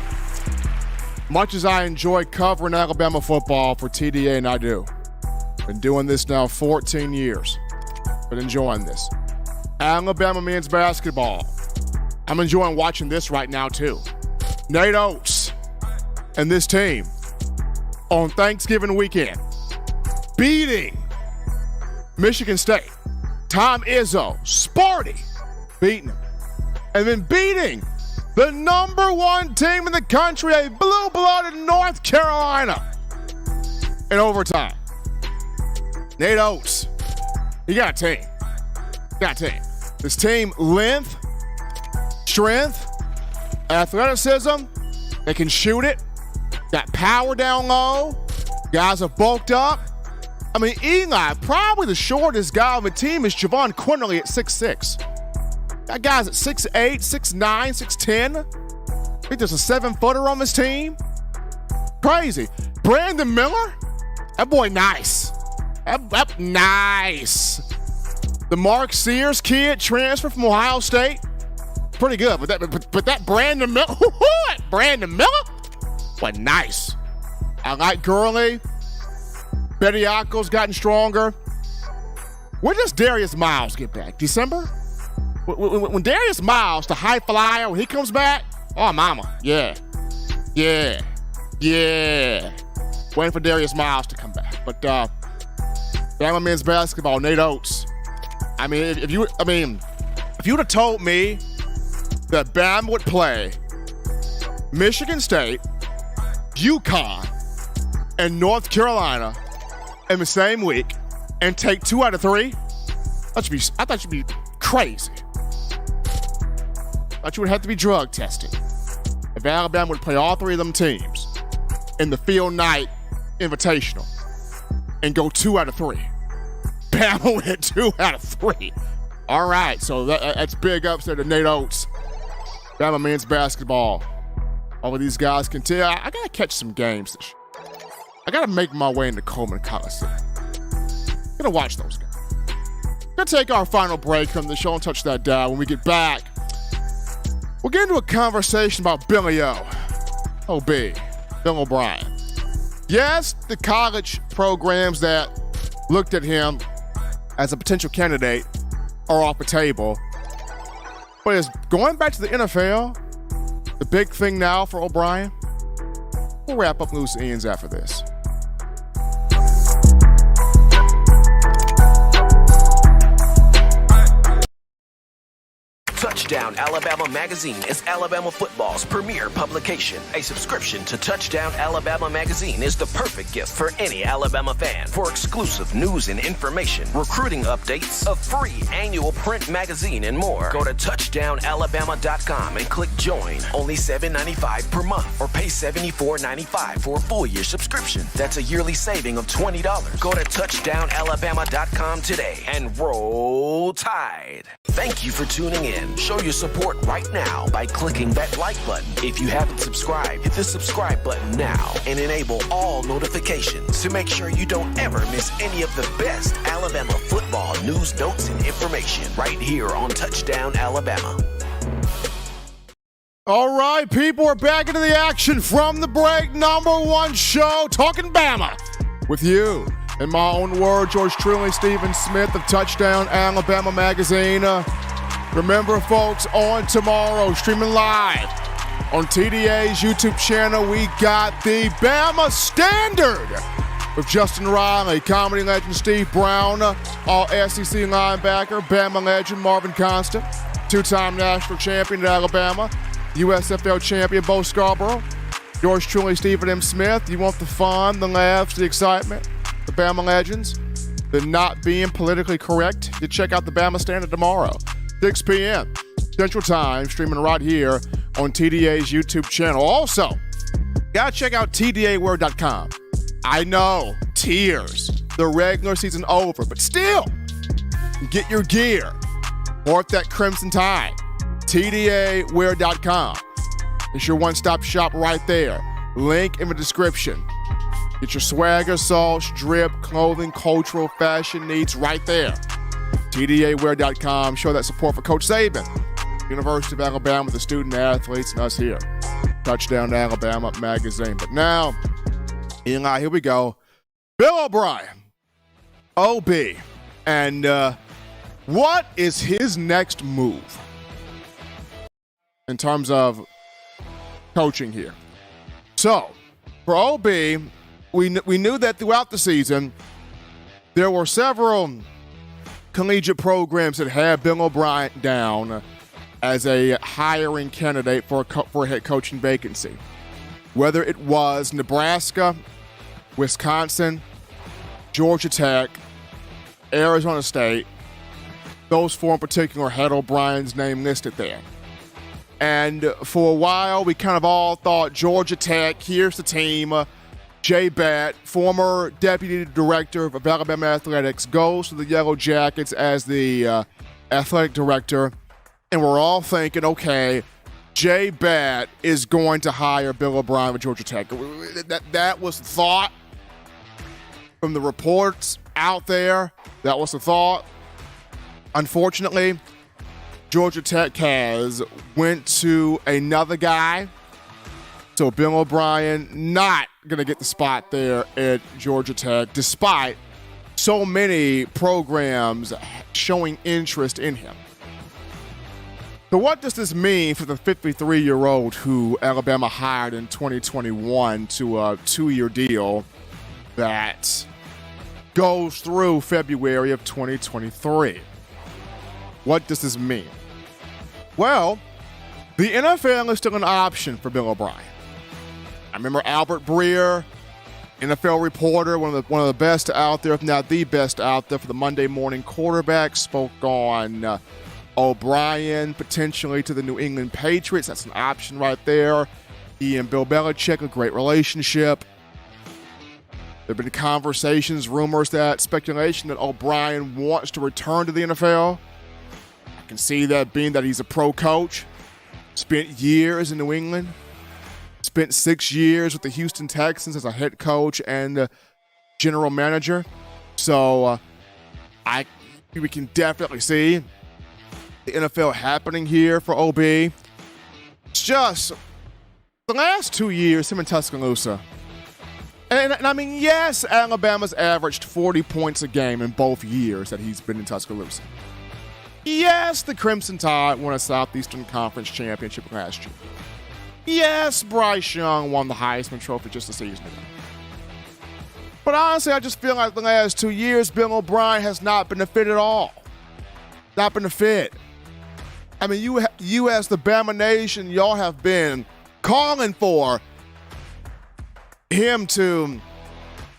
Much as I enjoy covering Alabama football for TDA, and I do. Been doing this now 14 years. Been enjoying this. Alabama men's basketball. I'm enjoying watching this right now, too. Nate Oates and this team on Thanksgiving weekend beating Michigan State. Tom Izzo, Sparty, beating them. And then beating the number one team in the country, a blue-blooded North Carolina, in overtime. Nate Oates, he got a team. This team, length, strength, athleticism, they can shoot it, got power down low, guys are bulked up. I mean, Eli, probably the shortest guy on the team is Javon Quinterly at 6'6". That guy's at 6'8", 6'9", 6'10". I think there's a 7-footer on this team. Crazy. Brandon Miller, that boy nice. That nice. The Mark Sears kid transfer from Ohio State, pretty good. But that Brandon Miller, boy, nice. I like Gurley. Bediako's gotten stronger. When does Darius Miles get back? December? When Darius Miles, the high flyer, when he comes back, oh, mama, yeah. Waiting for Darius Miles to come back. But Bama men's basketball, Nate Oates. I mean, if you would have told me that Bama would play Michigan State, UConn, and North Carolina in the same week and take 2 out of 3, I thought you'd be crazy. I thought you would have to be drug tested if Alabama would play all 3 of them teams in the field night invitational and go 2 out of 3. Bama went 2 out of 3. All right, so that's big ups there to Nate Oates. Bama men's basketball. All of these guys can tell. I got to catch some games this year. I got to make my way into Coleman Coliseum. Gonna watch those guys. Gonna take our final break from the show and touch that dial. When we get back, we'll get into a conversation about Billy O. OB, Bill O'Brien. Yes, the college programs that looked at him as a potential candidate are off the table. But is going back to the NFL the big thing now for O'Brien? We'll wrap up loose ends after this. Touchdown Alabama Magazine is Alabama football's premier publication. A subscription to Touchdown Alabama Magazine is the perfect gift for any Alabama fan. For exclusive news and information, recruiting updates, a free annual print magazine, and more, go to touchdownalabama.com and click join. Only $7.95 per month, or pay $74.95 for a full year subscription. That's a yearly saving of $20. Go to touchdownalabama.com today and roll Tide. Thank you for tuning in. Show your support right now by clicking that like button. If you haven't subscribed, hit the subscribe button now and enable all notifications to make sure you don't ever miss any of the best Alabama football news, notes, and information right here on Touchdown Alabama. All right, people, we're back into the action from the break. Number one show, Talking Bama, with you. In my own words, yours truly, Stephen Smith of Touchdown Alabama Magazine. Remember, folks, on tomorrow, streaming live on TDA's YouTube channel, we got the Bama Standard with Justin Riley, comedy legend Steve Brown, all SEC linebacker, Bama legend Marvin Constant, 2-time national champion at Alabama, USFL champion Bo Scarborough, Yours truly, Stephen M. Smith. You want the fun, the laughs, the excitement, the Bama legends, the not being politically correct? You check out the Bama Standard tomorrow, 6 p.m. Central Time, streaming right here on TDA's YouTube channel. Also, gotta check out TDAWord.com. I know, tears. The regular season over, but still, get your gear. Or that Crimson Tide. TDAWare.com. It's your one-stop shop right there. Link in the description. Get your swagger, sauce, drip, clothing, cultural, fashion needs right there. TDAWare.com. Show that support for Coach Saban, University of Alabama, the student athletes, and us here. Touchdown Alabama magazine. But now, Eli, here we go. Bill O'Brien, OB, and what is his next move in terms of coaching here? So, for OB, we knew that throughout the season, there were several collegiate programs that had Bill O'Brien down as a hiring candidate for a head coaching vacancy. Whether it was Nebraska, Wisconsin, Georgia Tech, Arizona State, those four in particular had O'Brien's name listed there. And for a while, we kind of all thought Georgia Tech, here's the team. Jay Batt, former deputy director of Alabama Athletics, goes to the Yellow Jackets as the athletic director. And we're all thinking, okay, Jay Batt is going to hire Bill O'Brien with Georgia Tech. That was the thought from the reports out there. That was the thought. Unfortunately, Georgia Tech has went to another guy. So Bill O'Brien not going to get the spot there at Georgia Tech, despite so many programs showing interest in him. So what does this mean for the 53-year-old who Alabama hired in 2021 to a 2-year deal that goes through February of 2023? What does this mean? Well, the NFL is still an option for Bill O'Brien. I remember Albert Breer, NFL reporter, one of the best out there, if not the best out there for the Monday Morning Quarterback, spoke on O'Brien potentially to the New England Patriots. That's an option right there. He and Bill Belichick, a great relationship. There have been conversations, rumors, speculation that O'Brien wants to return to the NFL. I can see that being that he's a pro coach, spent years in New England, spent 6 years with the Houston Texans as a head coach and general manager. So we can definitely see the NFL happening here for OB. It's just the last 2 years, him in Tuscaloosa. And I mean, yes, Alabama's averaged 40 points a game in both years that he's been in Tuscaloosa. Yes, the Crimson Tide won a Southeastern Conference championship last year. Yes, Bryce Young won the Heisman Trophy just a season ago. But honestly, I just feel like the last 2 years, Bill O'Brien has not been a fit at all. Not been a fit. I mean, you as the Bama Nation, y'all have been calling for him to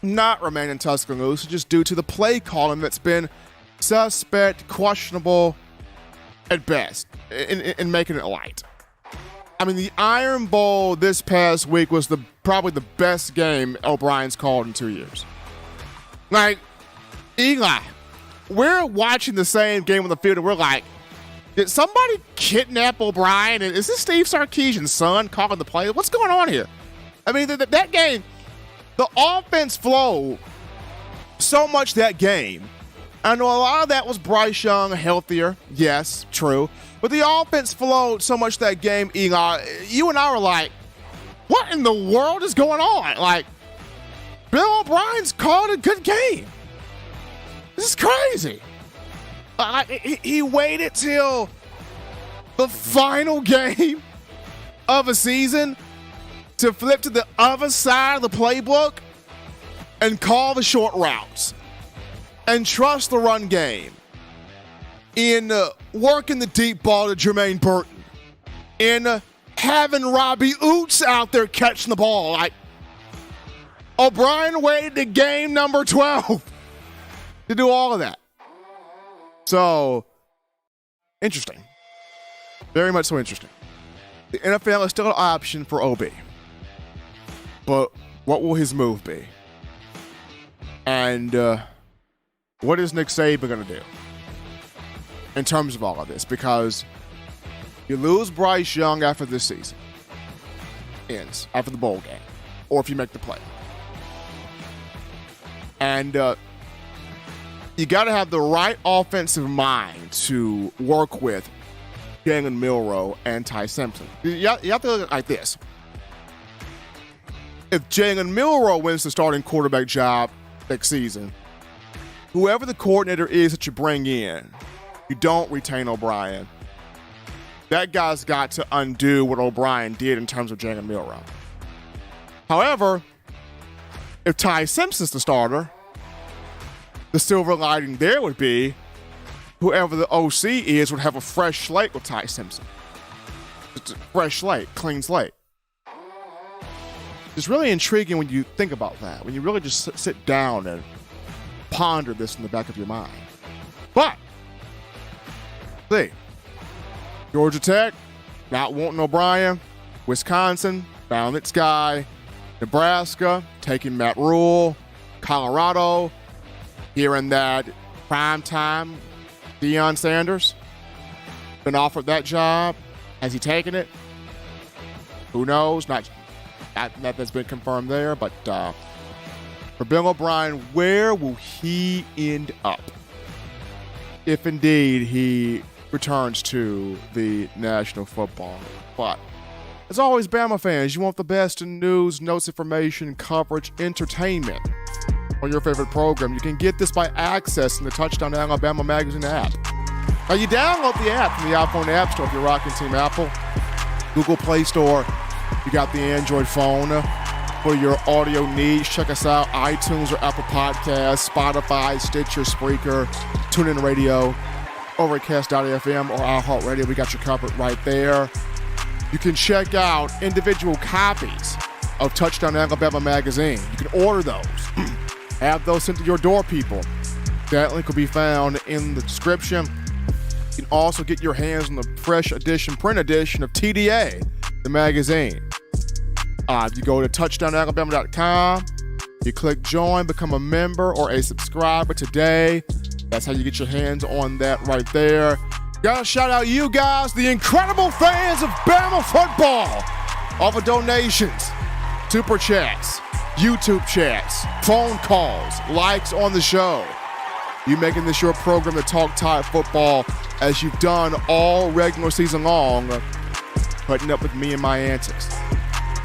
not remain in Tuscaloosa just due to the play calling that's been suspect, questionable at best, in making it light. I mean, the Iron Bowl this past week was probably the best game O'Brien's called in 2 years. Like, Eli, we're watching the same game on the field and we're like, did somebody kidnap O'Brien? And is this Steve Sarkisian's son calling the play? What's going on here? I mean, that game, the offense flowed so much that game. I know a lot of that was Bryce Young healthier. Yes, true. But the offense flowed so much that game, Eli. You and I were like, what in the world is going on? Like, Bill O'Brien's called a good game. This is crazy. He waited till the final game of a season to flip to the other side of the playbook and call the short routes and trust the run game in working the deep ball to Jermaine Burton, in having Robbie Oots out there catching the ball. O'Brien waited to game number 12 to do all of that. So, interesting. Very much so interesting. The NFL is still an option for OB. But what will his move be? And what is Nick Saban going to do in terms of all of this? Because you lose Bryce Young after this season ends, after the bowl game, or if you make the play. And you got to have the right offensive mind to work with Jalen Milroe and Ty Simpson. You have to look at it like this. If Jalen Milroe wins the starting quarterback job next season, whoever the coordinator is that you bring in, you don't retain O'Brien. That guy's got to undo what O'Brien did in terms of Jalen Milroe. However, if Ty Simpson's the starter, the silver lining there would be whoever the OC is would have a fresh slate with Ty Simpson. It's a fresh slate, clean slate. It's really intriguing when you think about that, when you really just sit down and ponder this in the back of your mind. But, see, Georgia Tech, not wanting O'Brien. Wisconsin, found its guy. Nebraska, taking Matt Rule. Colorado, hearing that primetime Deion Sanders been offered that job. Has he taken it? Who knows? Not that's been confirmed there, but for Bill O'Brien, where will he end up if indeed he returns to the National Football League? But as always, Bama fans, you want the best in news, notes, information, coverage, entertainment on your favorite program. You can get this by accessing the Touchdown Alabama Magazine app. Now, you download the app from the iPhone App Store if you're rocking Team Apple, Google Play Store. You got the Android phone for your audio needs. Check us out, iTunes or Apple Podcasts, Spotify, Stitcher, Spreaker, TuneIn Radio, Overcast.fm, or iHeartRadio. We got you covered right there. You can check out individual copies of Touchdown Alabama Magazine. You can order those. Have those sent to your door, people. That link will be found in the description. You can also get your hands on the fresh edition, print edition of TDA, the magazine. If you go to touchdownalabama.com, you click join, become a member or a subscriber today. That's how you get your hands on that right there. Gotta shout out you guys, the incredible fans of Bama football. All the donations, super chats, YouTube chats, phone calls, likes on the show. You making this your program to talk Tide football as you've done all regular season long, putting up with me and my antics.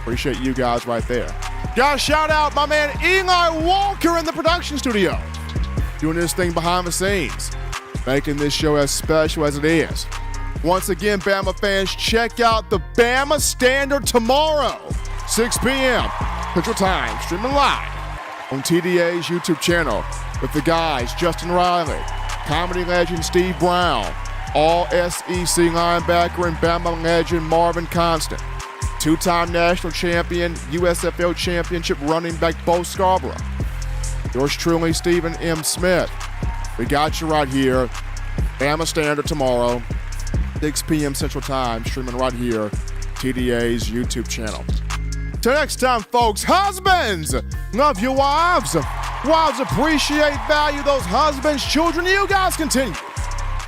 Appreciate you guys right there. Gotta shout out my man Eli Walker in the production studio, doing this thing behind the scenes, making this show as special as it is. Once again, Bama fans, check out the Bama Standard tomorrow, 6 p.m. Central Time, streaming live on TDA's YouTube channel with the guys Justin Riley, comedy legend Steve Brown, all-SEC linebacker and Bama legend Marvin Constant, two-time national champion, USFL championship running back Bo Scarborough, yours truly, Stephen M. Smith. We got you right here. Bama Standard tomorrow, 6 p.m. Central Time, streaming right here, TDA's YouTube channel. Till next time, folks, husbands, love your wives. Wives appreciate, value those husbands. Children, you guys continue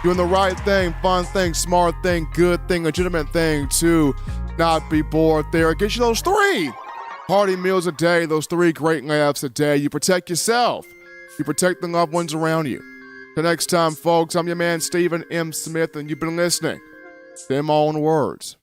doing the right thing, fun thing, smart thing, good thing, legitimate thing to not be bored there. Get you those 3 hearty meals a day, those 3 great laughs a day. You protect yourself. You protect the loved ones around you. Till next time, folks, I'm your man, Stephen M. Smith, and you've been listening to Them Own Words.